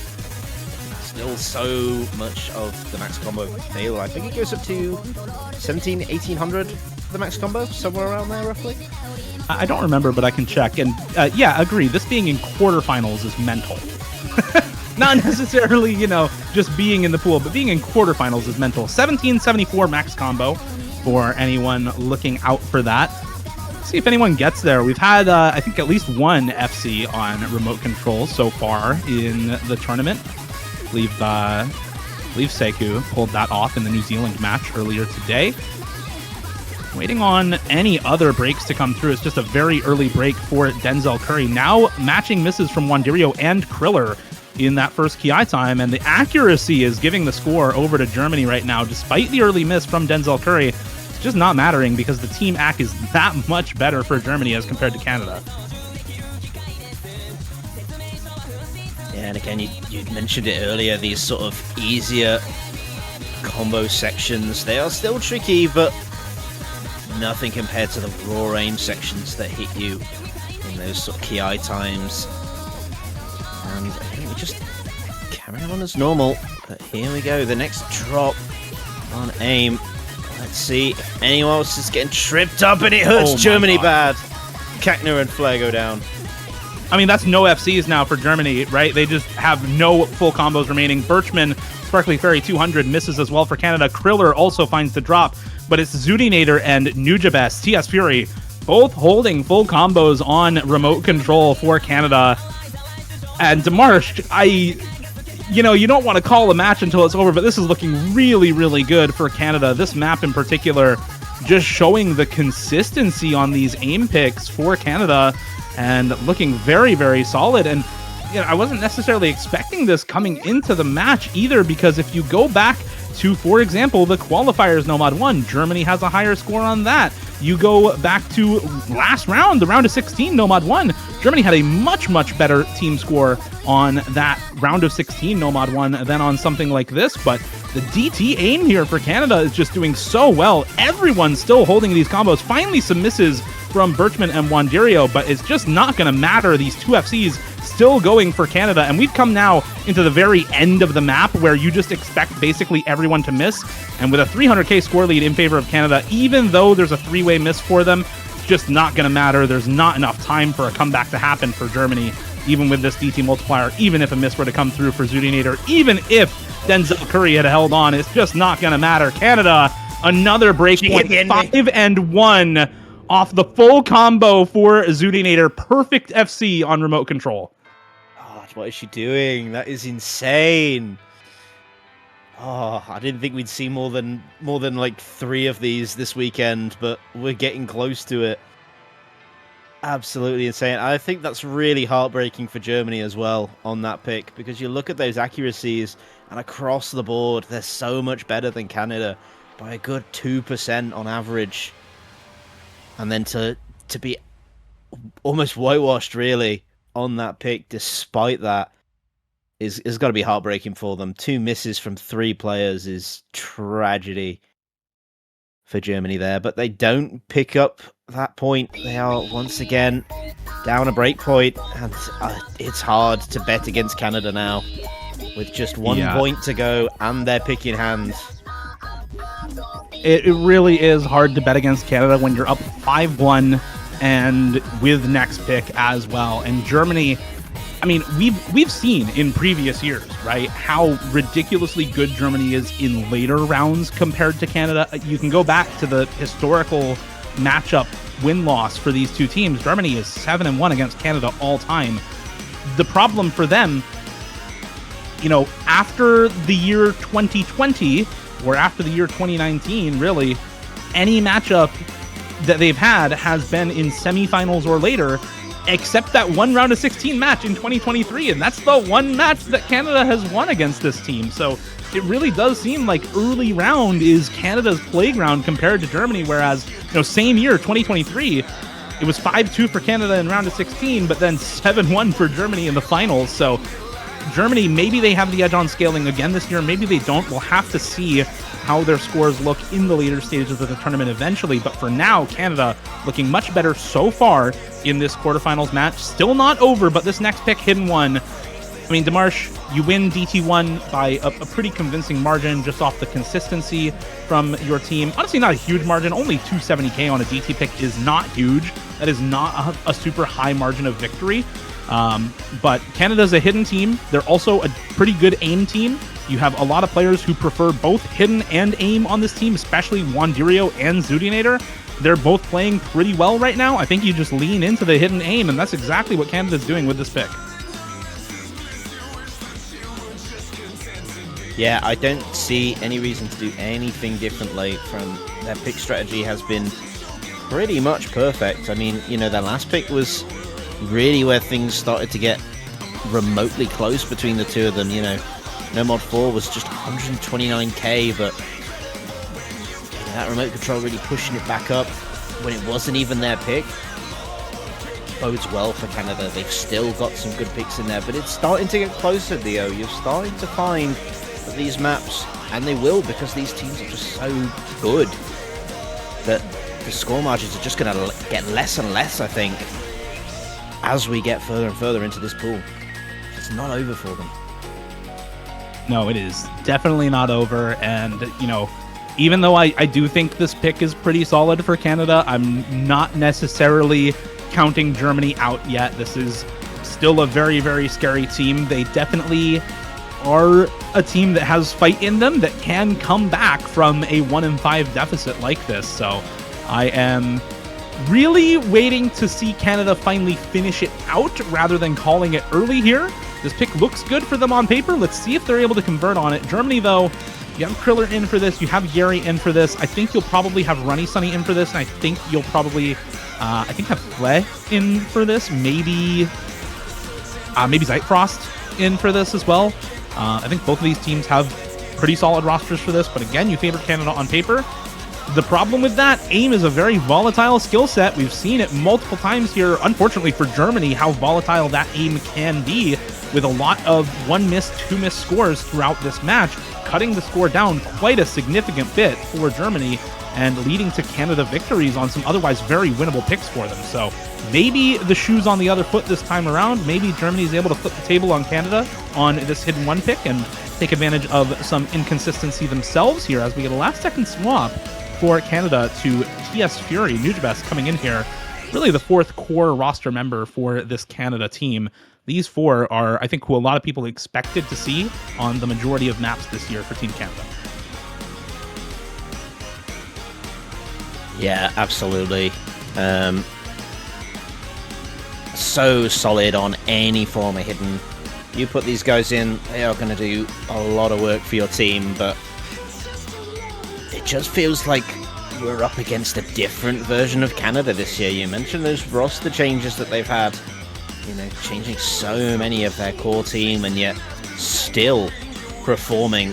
still so much of the max combo fail. I think it goes up to 1800 for the max combo, somewhere around there roughly. I don't remember, but I can check. And yeah, agree. This being in quarterfinals is mental. Not necessarily, you know, just being in the pool, but being in quarterfinals is mental. 1774 max combo for anyone looking out for that. See if anyone gets there. We've had, I think, at least one FC on Remote Control so far in the tournament. I believe Seku pulled that off in the New Zealand match earlier today. Waiting on any other breaks to come through. It's just a very early break for Denzel Curry. Now matching misses from Wandirio and Kriller in that first Ki time, and the accuracy is giving the score over to Germany right now, despite the early miss from Denzel Curry. It's just not mattering because the team AC is that much better for Germany as compared to Canada. Yeah, and again, you mentioned it earlier, these sort of easier combo sections, they are still tricky, but nothing compared to the raw aim sections that hit you in those sort of Ki times. And I think we just carry on as normal. But here we go, the next drop on aim. Let's see if anyone else is getting tripped up, and it hurts Germany bad. Kackner and Flair go down. I mean, that's no FCs now for Germany, right? They just have no full combos remaining. Birchman, Sparkly Fairy 200 misses as well for Canada. Kriller also finds the drop, but it's Zudinator and Nujabes, TS Fury, both holding full combos on Remote Control for Canada. And Demarsh, you know, you don't want to call a match until it's over, but this is looking really, really good for Canada. This map in particular, just showing the consistency on these aim picks for Canada and looking very, very solid. And you know, I wasn't necessarily expecting this coming into the match either, because if you go back to, for example, the qualifiers Nomad 1, Germany has a higher score on that. You go back to last round, the round of 16 Nomad 1, Germany had a much, much better team score on that round of 16 Nomad 1 than on something like this. But The DT aim here for Canada is just doing so well. Everyone's still holding these combos. Finally, some misses from Birchman and Wandirio, but it's just not going to matter. These two FCs still going for Canada, and we've come now into the very end of the map where you just expect basically everyone to miss. And with a 300k score lead in favor of Canada, even though there's a three-way miss for them, it's just not going to matter. There's not enough time for a comeback to happen for Germany, even with this DT multiplier, even if a miss were to come through for Zudinator, even if Denzel Curry had held on, it's just not going to matter. Canada, another breakpoint, 5-1 off the full combo for Zudinator. Perfect FC on remote control. Oh, what is she doing? That is insane. Oh, I didn't think we'd see more than like 3 of these this weekend, but we're getting close to it. Absolutely insane. I think that's really heartbreaking for Germany as well on that pick, because you look at those accuracies and across the board, they're so much better than Canada by a good 2% on average. And then to be almost whitewashed really on that pick despite that is got to be heartbreaking for them. 2 misses from 3 players is tragedy for Germany there, but they don't pick up that point. They are once again down a break point, and it's hard to bet against Canada now with just 1 point to go and they're picking hands. It really is hard to bet against Canada when you're up 5-1 and with next pick as well. And Germany, I mean, we've seen in previous years, right, how ridiculously good Germany is in later rounds compared to Canada. You can go back to the historical matchup win-loss for these two teams. Germany is 7-1 against Canada all time. The problem for them, you know, after the year 2020 or after the year 2019, really, any matchup that they've had has been in semifinals or later, except that one round of 16 match in 2023, and that's the one match that Canada has won against this team. So it really does seem like early round is Canada's playground compared to Germany, whereas, you know, same year, 2023, it was 5-2 for Canada in round of 16, but then 7-1 for Germany in the finals. So Germany, maybe they have the edge on scaling again this year, maybe they don't. We'll have to see how their scores look in the later stages of the tournament eventually. But for now, Canada looking much better so far in this quarterfinals match. Still not over, but this next pick, Hidden One. I mean, Demarche, you win DT1 by a pretty convincing margin just off the consistency from your team. Honestly, not a huge margin. Only 270k on a DT pick is not huge. That is not a super high margin of victory. But Canada's a hidden team. They're also a pretty good aim team. You have a lot of players who prefer both hidden and aim on this team, especially Wandirio and Zudinator. They're both playing pretty well right now. I think you just lean into the hidden aim, and that's exactly what Canada's doing with this pick. Yeah, I don't see any reason to do anything differently from their pick strategy has been pretty much perfect. I mean, you know, their last pick was really where things started to get remotely close between the two of them. You know, No Mod 4 was just 129k, but you know, that remote control really pushing it back up when it wasn't even their pick bodes well for Canada. They've still got some good picks in there, but it's starting to get closer, Dio. You're starting to find that these maps, and they will, because these teams are just so good, that the score margins are just going to get less and less, I think, as we get further and further into this pool. It's not over for them. No, it is definitely not over. And, you know, even though I do think this pick is pretty solid for Canada, I'm not necessarily counting Germany out yet. This is still a very, very scary team. They definitely are a team that has fight in them, that can come back from a 1-5 deficit like this. So I am really waiting to see Canada finally finish it out rather than calling it early here. This pick looks good for them on paper. Let's see if they're able to convert on it. Germany, though, you have Kriller in for this. You have Gary in for this. I think you'll probably have Runny Sunny in for this. And I think you'll probably, have Flay in for this. Maybe Zeitfrost in for this as well. I think both of these teams have pretty solid rosters for this. But again, you favor Canada on paper. The problem with that, aim is a very volatile skill set. We've seen it multiple times here, unfortunately for Germany, how volatile that aim can be, with a lot of 1-miss, 2-miss scores throughout this match, cutting the score down quite a significant bit for Germany and leading to Canada victories on some otherwise very winnable picks for them. So maybe the shoe's on the other foot this time around. Maybe Germany's able to flip the table on Canada on this hidden 1 pick and take advantage of some inconsistency themselves here as we get a last-second swap for Canada to TS Fury. Nujabes coming in here, really the 4th core roster member for this Canada team. These 4 are, I think, who a lot of people expected to see on the majority of maps this year for Team Canada. Yeah, absolutely. So solid on any form of hidden. You put these guys in, they are going to do a lot of work for your team, but it just feels like we're up against a different version of Canada this year. You mentioned those roster changes that they've had, you know, changing so many of their core team, and yet still performing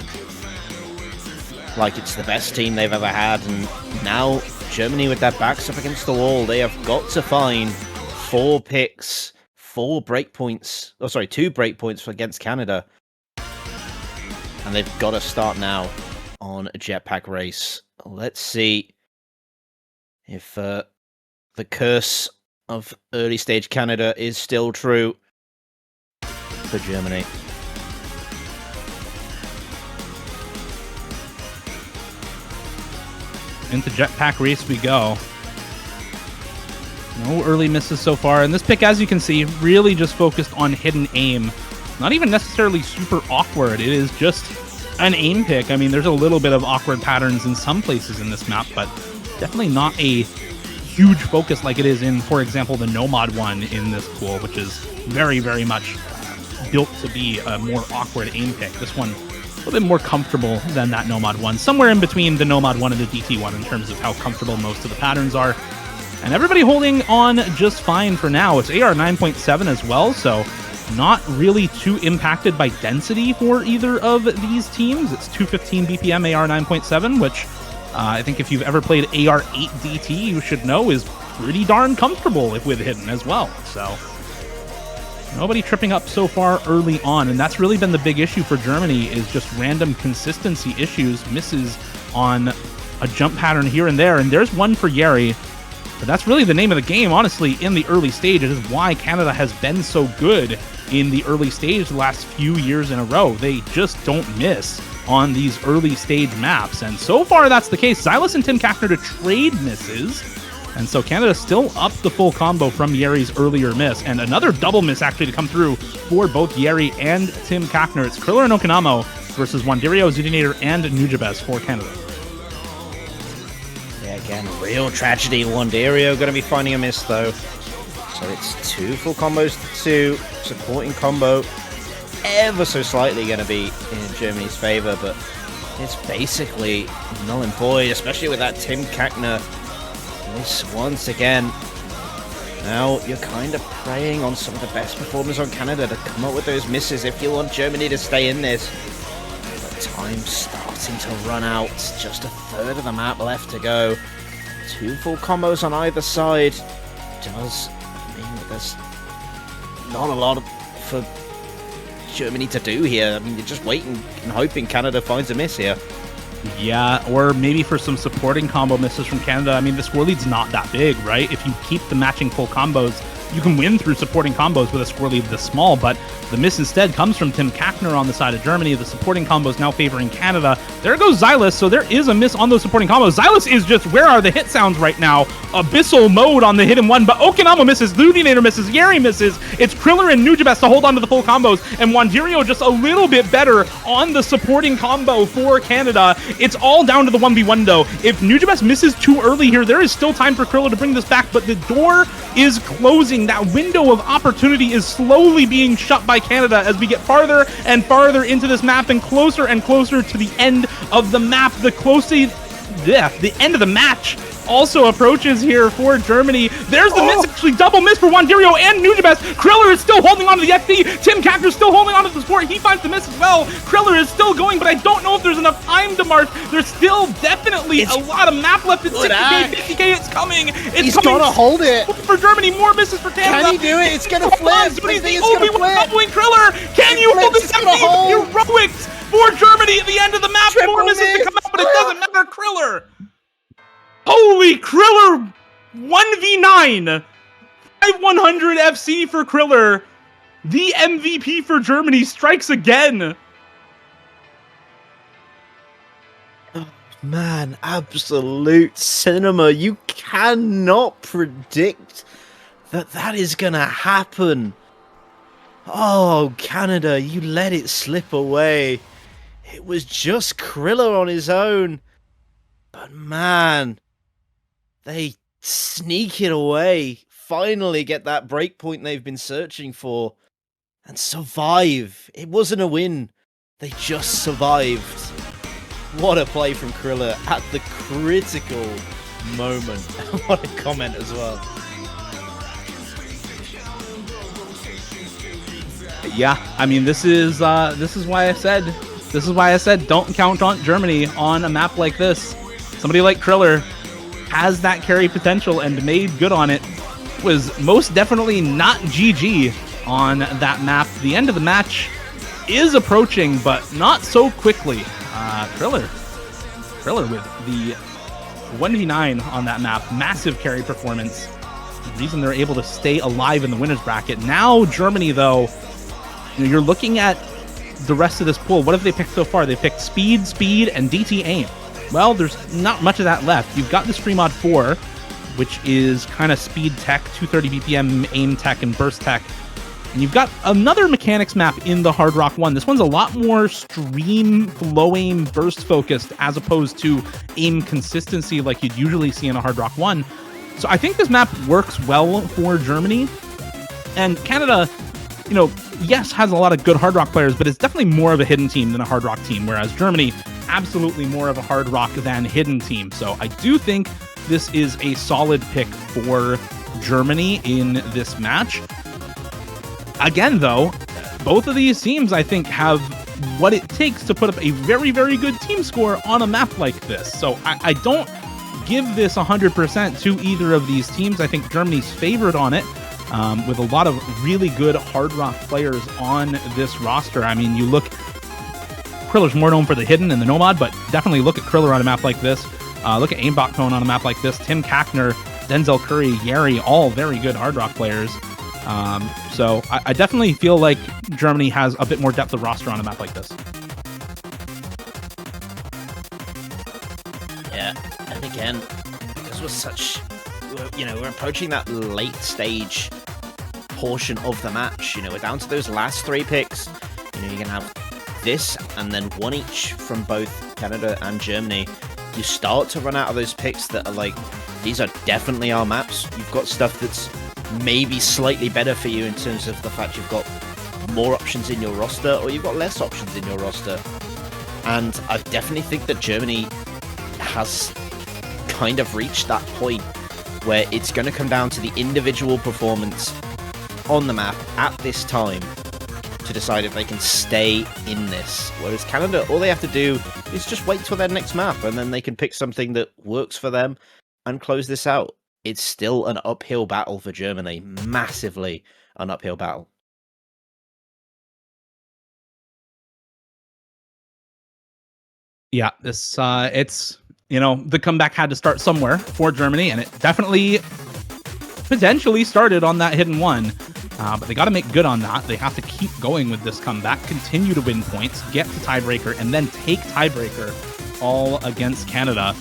like it's the best team they've ever had. And now Germany, with their backs up against the wall, they have got to find 4 picks, 4 breakpoints, oh sorry, 2 breakpoints against Canada. And they've got to start now on a jetpack race. Let's see if the curse of early stage Canada is still true for Germany. Into jetpack race we go. No early misses so far, and this pick, as you can see, really just focused on hidden aim. Not even necessarily super awkward, it is just an aim pick. I mean, there's a little bit of awkward patterns in some places in this map, but definitely not a huge focus like it is in, for example, the Nomad one in this pool, which is very, very much built to be a more awkward aim pick. This one, a little bit more comfortable than that Nomad one. Somewhere in between the Nomad one and the DT one in terms of how comfortable most of the patterns are. And everybody holding on just fine for now. It's AR 9.7 as well, so not really too impacted by density for either of these teams. It's 215 BPM AR 9.7, which I think if you've ever played AR 8 DT, you should know is pretty darn comfortable with hidden as well. So nobody tripping up so far early on, and that's really been the big issue for Germany, is just random consistency issues, misses on a jump pattern here and there. And there's one for Yeri. But that's really the name of the game, honestly, in the early stage. It is why Canada has been so good in the early stage the last few years in a row. They just don't miss on these early stage maps. And so far, that's the case. Xylus and Tim Kackner to trade misses. And so Canada still up the full combo from Yeri's earlier miss. And another double miss, actually, to come through for both Yeri and Tim Kackner. It's Kriller and Okinamo versus Wandirio, Zudinator, and Nujabes for Canada. Again, real tragedy. Wandirio going to be finding a miss, though. So it's 2 full combos to 2. Supporting combo ever so slightly going to be in Germany's favor, but it's basically null and void, especially with that Tim Kackner miss once again. Now you're kind of preying on some of the best performers on Canada to come up with those misses if you want Germany to stay in this. But time's starting to run out. Just a third of the map left to go. 2 full combos on either side does mean that there's not a lot for Germany to do here. I mean, you're just waiting and hoping Canada finds a miss here. Yeah, or maybe for some supporting combo misses from Canada. I mean, the score lead's not that big, right? If you keep the matching full combos, you can win through supporting combos with a score lead this small, but the miss instead comes from Tim Kackner on the side of Germany. The supporting combos now favoring Canada. There goes Xylus, so there is a miss on those supporting combos. Xylus is just, where are the hit sounds right now? Abyssal mode on the hidden one, but Okinamo misses, Ludinator misses, Yeri misses. It's Kriller and Nujabes to hold on to the full combos, and Wandirio just a little bit better on the supporting combo for Canada. It's all down to the 1v1 though. If Nujabes misses too early here, there is still time for Kriller to bring this back, but the door is closing. That window of opportunity is slowly being shut by Canada as we get farther and farther into this map and closer to the end of the map. The end of the match also approaches here for Germany. There's the miss, actually double miss for Wanderio and Nujabes. Kriller is still holding on to the FD. Tim Cactor still holding on to the support. He finds the miss as well. Kriller is still going, but I don't know if there's enough time to march. There's still definitely a lot of map left at 60k, 50k. It's coming. He's gotta hold it. For Germany, more misses for Canada. Can he do it? It's gonna flip. The Obi-Wan doubling Kriller. Can you hold the 17th? Heroics for Germany at the end of the map. More misses to come out, but it doesn't matter. Kriller. Holy Kriller. 1v9. 5100 FC for Kriller. The MVP for Germany strikes again. Man, absolute cinema. You cannot predict that is gonna happen. Oh, Canada, you let it slip away. It was just Kriller on his own. But man, they sneak it away. Finally get that breakpoint they've been searching for. And survive. It wasn't a win. They just survived. What a play from Kriller at the critical moment. What a comment as well. Yeah, I mean, this is why I said don't count on Germany on a map like this. Somebody like Kriller has that carry potential and made good on it. Was most definitely not GG on that map. The end of the match is approaching, but not so quickly. Kriller with the 1v9 on that map. Massive carry performance. The reason they're able to stay alive in the winner's bracket. Now Germany, though, you're looking at the rest of this pool. What have they picked so far? They picked speed, and DT aim. Well, there's not much of that left. You've got the Streamod 4, which is kind of speed tech, 230 BPM aim tech and burst tech. And you've got another mechanics map in the Hard Rock 1. This one's a lot more stream, flow aim, burst focused as opposed to aim consistency like you'd usually see in a Hard Rock 1. So I think this map works well for Germany. And Canada, yes, has a lot of good Hard Rock players, but it's definitely more of a hidden team than a Hard Rock team, whereas Germany, absolutely more of a Hard Rock than hidden team. So I do think this is a solid pick for Germany in this match. Again, though, both of these teams, I think, have what it takes to put up a very, very good team score on a map like this. So I don't give this 100% to either of these teams. I think Germany's favored on it, with a lot of really good Hard Rock players on this roster. I mean, you look, Kriller's more known for the hidden and the Nomad, but definitely look at Kriller on a map like this. Look at Aimbot Cone on a map like this. Tim Cactor, Denzel Curry, Yeri, all very good Hard Rock players. So I definitely feel like Germany has a bit more depth of roster on a map like this. Yeah, and again, this was such, we're approaching that late stage portion of the match. We're down to those last three picks. You're going to have this and then one each from both Canada and Germany. You start to run out of those picks that are like, these are definitely our maps. You've got stuff that's maybe slightly better for you in terms of the fact you've got more options in your roster or you've got less options in your roster. And I definitely think that Germany has kind of reached that point where it's going to come down to the individual performance on the map at this time to decide if they can stay in this. Whereas Canada, all they have to do is just wait till their next map and then they can pick something that works for them and close this out. It's still an uphill battle for Germany. Massively an uphill battle. Yeah, this it's, the comeback had to start somewhere for Germany, and it definitely potentially started on that hidden one. But they got to make good on that. They have to keep going with this comeback, continue to win points, get to tiebreaker, and then take tiebreaker all against Canada.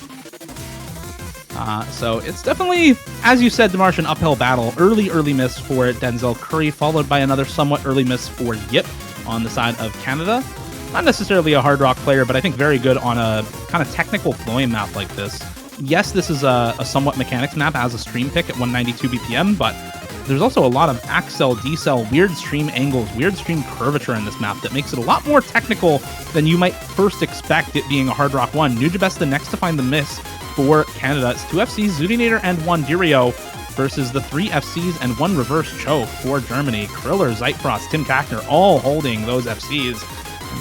So it's definitely, as you said, Demarsh, an uphill battle. Early miss for Denzel Curry, followed by another somewhat early miss for Yip on the side of Canada. Not necessarily a Hard Rock player, but I think very good on a kind of technical flowing map like this. Yes, this is a somewhat mechanics map as a stream pick at 192 BPM, but there's also a lot of accel, decel, weird stream angles, weird stream curvature in this map that makes it a lot more technical than you might first expect it being a Hard Rock 1. Nujabes the next to find the miss. for Canada. It's 2 FCs, Zudinator and Wanderio versus the 3 FCs and 1 reverse choke for Germany. Kriller, Zeitfrost, Tim Kackner all holding those FCs.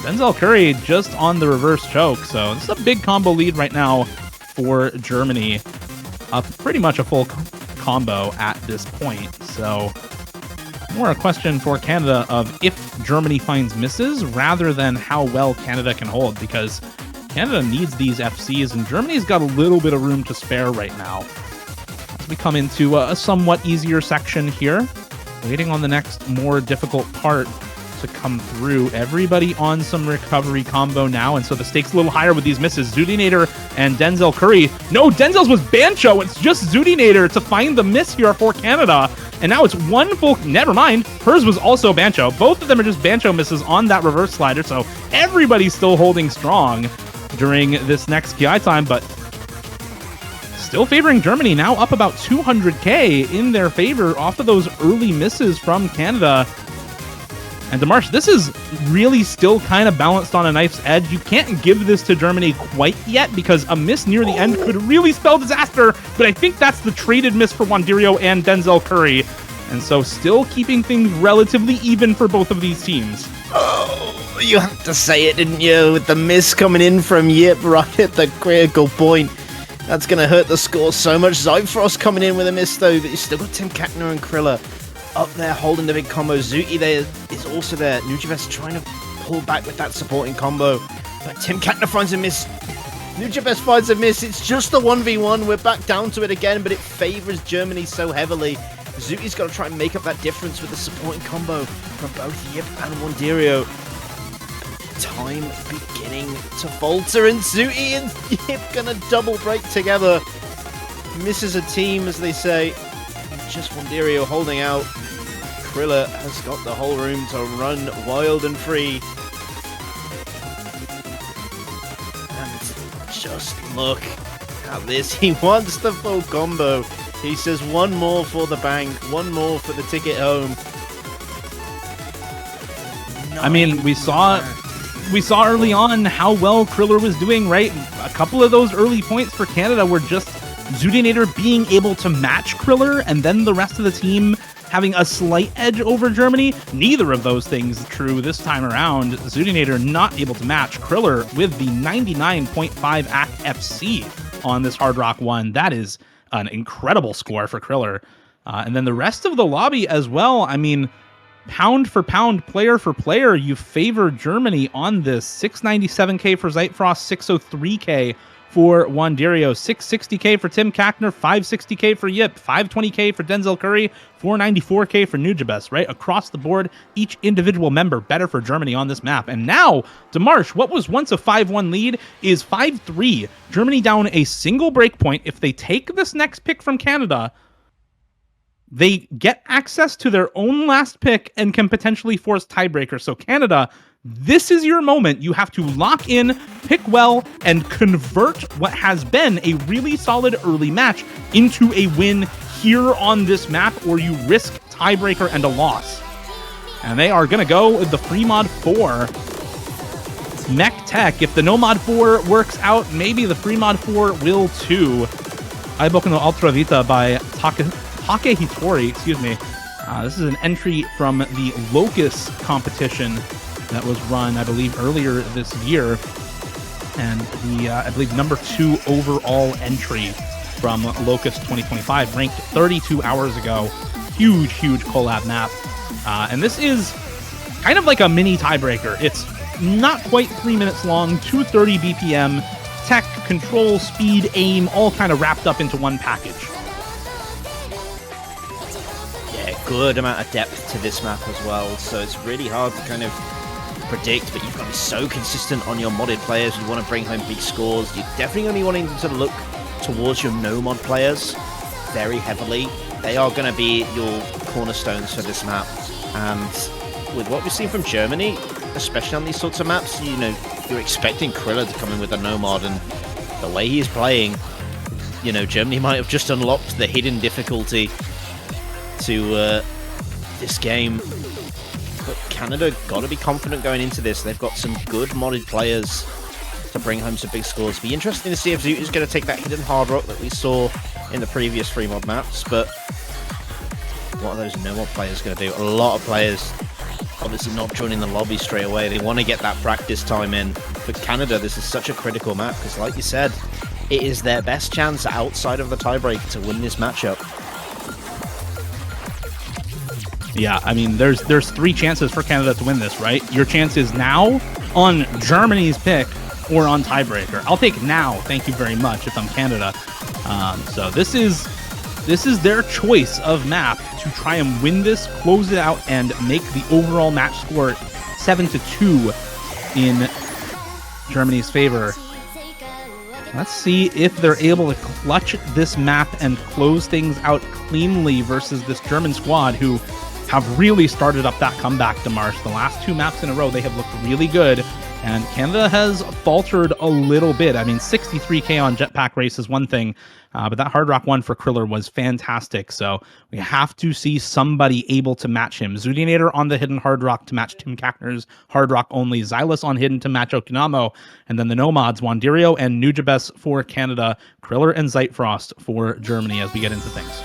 And Denzel Curry just on the reverse choke. So this is a big combo lead right now for Germany. Pretty much a full combo at this point. So more a question for Canada of if Germany finds misses rather than how well Canada can hold, because Canada needs these FCs and Germany's got a little bit of room to spare right now. As we come into a somewhat easier section here, waiting on the next more difficult part to come through. Everybody on some recovery combo now, and so the stakes a little higher with these misses. Zudinator and Denzel Curry. No, Denzel's was Bancho. It's just Zudinator to find the miss here for Canada. And now it's one full... Never mind. Hers was also Bancho. Both of them are just Bancho misses on that reverse slider, so everybody's still holding strong during this next PI time, but still favoring Germany, now up about 200k in their favor off of those early misses from Canada. And Demarsh, this is really still kind of balanced on a knife's edge. You can't give this to Germany quite yet because a miss near the end could really spell disaster, but I think that's the traded miss for Wanderio and Denzel Curry. And so still keeping things relatively even for both of these teams. Oh, you had to say it, didn't you? With the miss coming in from Yip right at the critical point. That's going to hurt the score so much. Zyfrost coming in with a miss, though, but you've still got Tim Kackner and Kriller up there holding the big combo. Zuti there is also there. Nujabes trying to pull back with that supporting combo, but Tim Kackner finds a miss. Nujabes finds a miss. It's just the 1v1. We're back down to it again, but it favors Germany so heavily. Zuti's got to try and make up that difference with the supporting combo from both Yip and Wanderio. Time beginning to falter, and Zuti and Yip gonna double break together. Misses a team, as they say. Just Wanderio holding out. Kriller has got the whole room to run wild and free. And just look at this. He wants the full combo. He says one more for the bank, one more for the ticket home. I mean, we saw early on how well Kriller was doing, right? A couple of those early points for Canada were just Zudinator being able to match Kriller and then the rest of the team having a slight edge over Germany. Neither of those things true this time around. Zudinator not able to match Kriller with the 99.5 ACT FC on this Hard Rock 1. That is an incredible score for Kriller. And then the rest of the lobby as well. I mean, pound for pound, player for player, you favor Germany on this. 697k for Zeitfrost, 603k for Wanderio, 660k for Tim Kackner, 560k for Yip, 520k for Denzel Curry, 494k for Nujabes, right? Across the board, each individual member better for Germany on this map. And now, Demarsh, what was once a 5-1 lead is 5-3. Germany down a single breakpoint. If they take this next pick from Canada, they get access to their own last pick and can potentially force tiebreaker. So Canada, this is your moment. You have to lock in, pick well, and convert what has been a really solid early match into a win here on this map, or you risk tiebreaker and a loss. And they are going to go with the free mod 4. Mech Tech. If the no mod 4 works out, maybe the free mod 4 will too. Aiboku no Ultra Vita by Take Hitori, excuse me. This is an entry from the Locus competition that was run, I believe, earlier this year. And the, I believe, number 2 overall entry from Locus 2025, ranked 32 hours ago. Huge, huge collab map. And this is kind of like a mini tiebreaker. It's not quite 3 minutes long, 230 BPM, tech, control, speed, aim, all kind of wrapped up into one package. Good amount of depth to this map as well, so it's really hard to kind of predict, but you've got to be so consistent on your modded players. You want to bring home big scores. You're definitely going to be wanting to look towards your no mod players very heavily. They are going to be your cornerstones for this map, and with what we've seen from Germany, especially on these sorts of maps, you know, you're expecting Kriller to come in with a no mod, and the way he's playing, you know, Germany might have just unlocked the hidden difficulty to this game. But Canada got to be confident going into this. They've got some good modded players to bring home some big scores. Be interesting to see if Zoot is going to take that hidden hard rock that we saw in the previous 3 mod maps, but what are those no mod players going to do? A lot of players obviously not joining the lobby straight away. They want to get that practice time in. For Canada, this is such a critical map because, like you said, it is their best chance outside of the tiebreaker to win this matchup. Yeah, I mean, there's 3 chances for Canada to win this, right? Your chance is now on Germany's pick or on tiebreaker. I'll take now, thank you very much, if I'm Canada. So this is their choice of map to try and win this, close it out, and make the overall match score 7-2 in Germany's favor. Let's see if they're able to clutch this map and close things out cleanly versus this German squad who have really started up that comeback, Demarche. The last 2 maps in a row, they have looked really good, and Canada has faltered a little bit. I mean, 63k on Jetpack Race is one thing, but that Hard Rock one for Kriller was fantastic, so we have to see somebody able to match him. Zudinator on the hidden Hard Rock to match Tim Kackner's Hard Rock only, Xylus on hidden to match Okinamo, and then the Nomads, Wandirio and Nujabes for Canada, Kriller and Zeitfrost for Germany as we get into things.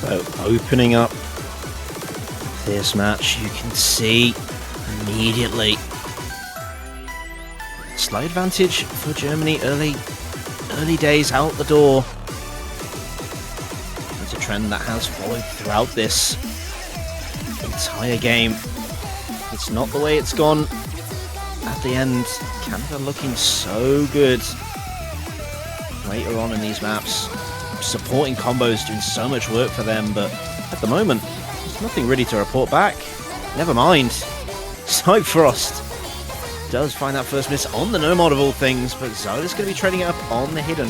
So, opening up this match, you can see immediately slight advantage for Germany early days out the door. It's a trend that has followed throughout this entire game. It's not the way it's gone at the end. Canada looking so good later on in these maps. Supporting combos doing so much work for them, but at the moment, there's nothing really to report back. Never mind. Cyfrost does find that first miss on the no-mod of all things, but Zoda's going to be trading it up on the hidden.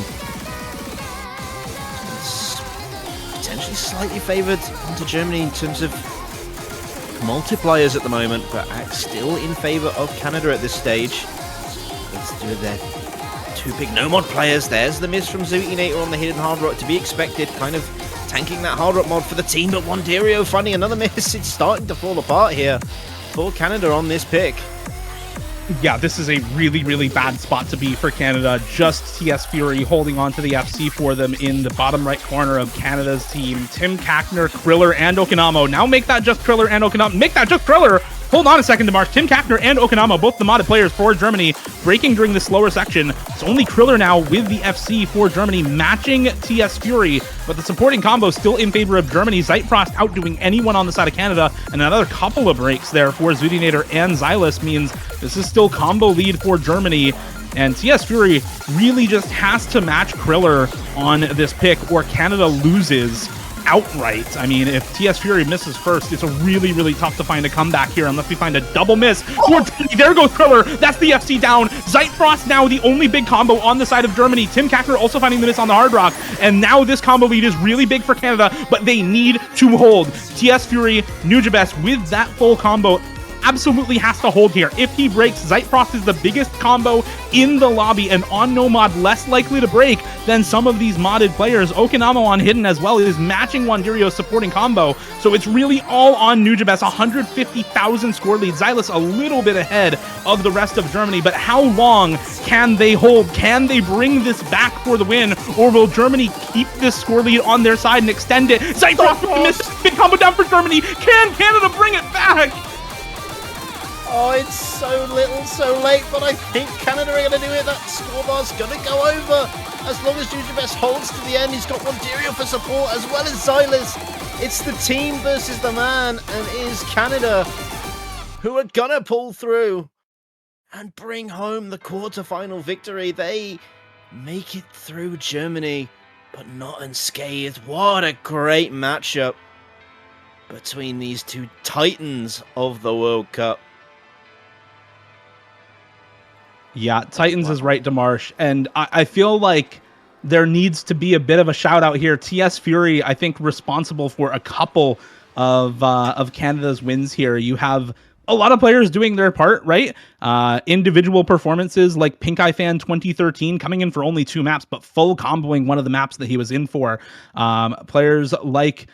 It's potentially slightly favoured onto Germany in terms of multipliers at the moment, but still in favour of Canada at this stage. Let's do their 2 big no-mod players. There's the miss from Zootinator on the hidden Hard Rock, to be expected, kind of tanking that Hard Rock mod for the team, but Wandirio finding another miss. It's starting to fall apart here for Canada on this pick. Yeah, this is a really, really bad spot to be for Canada. Just TS Fury holding on to the FC for them in the bottom right corner of Canada's team. Tim Kackner, Kriller, and Okinamo. Now make that just Kriller and Okinamo. Make that just Kriller! Hold on a second, Demarche. Tim Kackner and Okinamo, both the modded players for Germany, breaking during the slower section. It's only Kriller now with the FC for Germany, matching TS Fury, but the supporting combo still in favor of Germany. Zeitfrost outdoing anyone on the side of Canada, and another couple of breaks there for Zudinator and Xylus means this is still combo lead for Germany. And TS Fury really just has to match Kriller on this pick, or Canada loses outright. I mean, if TS Fury misses first, it's a really, really tough to find a comeback here unless we find a double miss. There goes Kriller. That's the FC down. Zeitfrost now the only big combo on the side of Germany. Tim Kackner also finding the miss on the Hard Rock. And now this combo lead is really big for Canada, but they need to hold. TS Fury, Nujabes with that full combo absolutely has to hold here. If he breaks, Zeitfrost is the biggest combo in the lobby and on no mod less likely to break than some of these modded players. Okinamo on hidden as well is matching Wandirio's supporting combo, so it's really all on Nujabes. 150,000 score lead. Xylus a little bit ahead of the rest of Germany, but how long can they hold? Can they bring this back for the win, or will Germany keep this score lead on their side and extend it? Zeitfrost misses. Big combo down for Germany. Can Canada bring it back? Oh, it's so little, so late, but I think Canada are going to do it. That scorebar's going to go over. As long as Nujabes holds to the end, he's got Wandirio for support as well as Xylus. It's the team versus the man, and it is Canada who are going to pull through and bring home the quarterfinal victory. They make it through Germany, but not unscathed. What a great matchup between these 2 titans of the World Cup. Yeah, Titans is right, Demarche, and I feel like there needs to be a bit of a shout out here. TS Fury, I think, responsible for a couple of Canada's wins here. You have a lot of players doing their part, right? Individual performances like Pink Eye Fan 2013 coming in for only 2 maps, but full comboing one of the maps that he was in for. Players like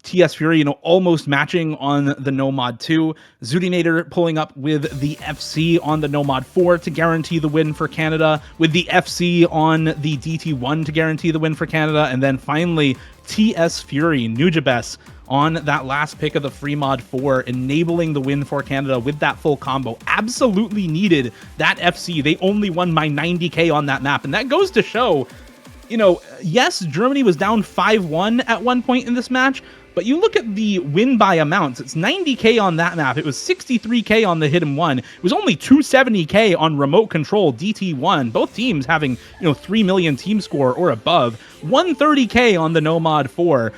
TS Fury, almost matching on the Nomad 2. Zudinator pulling up with the FC on the Nomad 4 to guarantee the win for Canada, with the FC on the DT1 to guarantee the win for Canada, and then finally TS Fury, Nujabes, on that last pick of the free mod 4, enabling the win for Canada with that full combo. Absolutely needed that FC. They only won by 90k on that map, and that goes to show, yes, Germany was down 5-1 at one point in this match, but you look at the win by amounts, it's 90k on that map, it was 63k on the Hidden 1, it was only 270k on remote control DT1, both teams having, 3 million team score or above, 130k on the Nomad 4,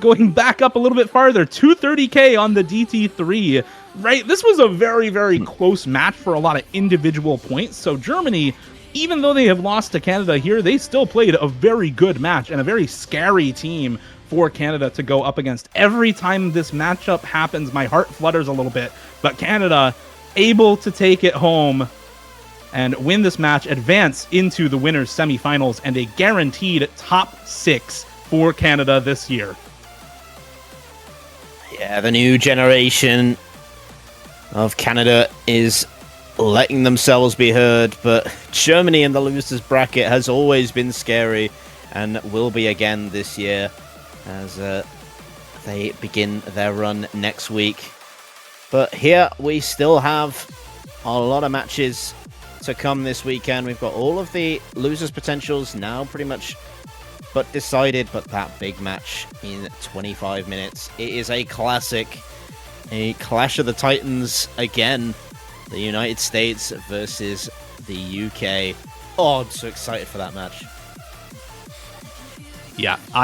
going back up a little bit farther, 230k on the DT3, right? This was a very, very close match for a lot of individual points, so Germany, even though they have lost to Canada here, they still played a very good match and a very scary team for Canada to go up against. Every time this matchup happens, my heart flutters a little bit, but Canada able to take it home and win this match, advance into the winners semifinals, and a guaranteed top 6 for Canada this year. Yeah, the new generation of Canada is letting themselves be heard, but Germany in the losers bracket has always been scary and will be again this year as they begin their run next week. But here we still have a lot of matches to come this weekend. We've got all of the losers potentials now pretty much but decided, but that big match in 25 minutes, it is a classic, a Clash of the Titans again. The United States versus the UK. Oh, I'm so excited for that match. Yeah,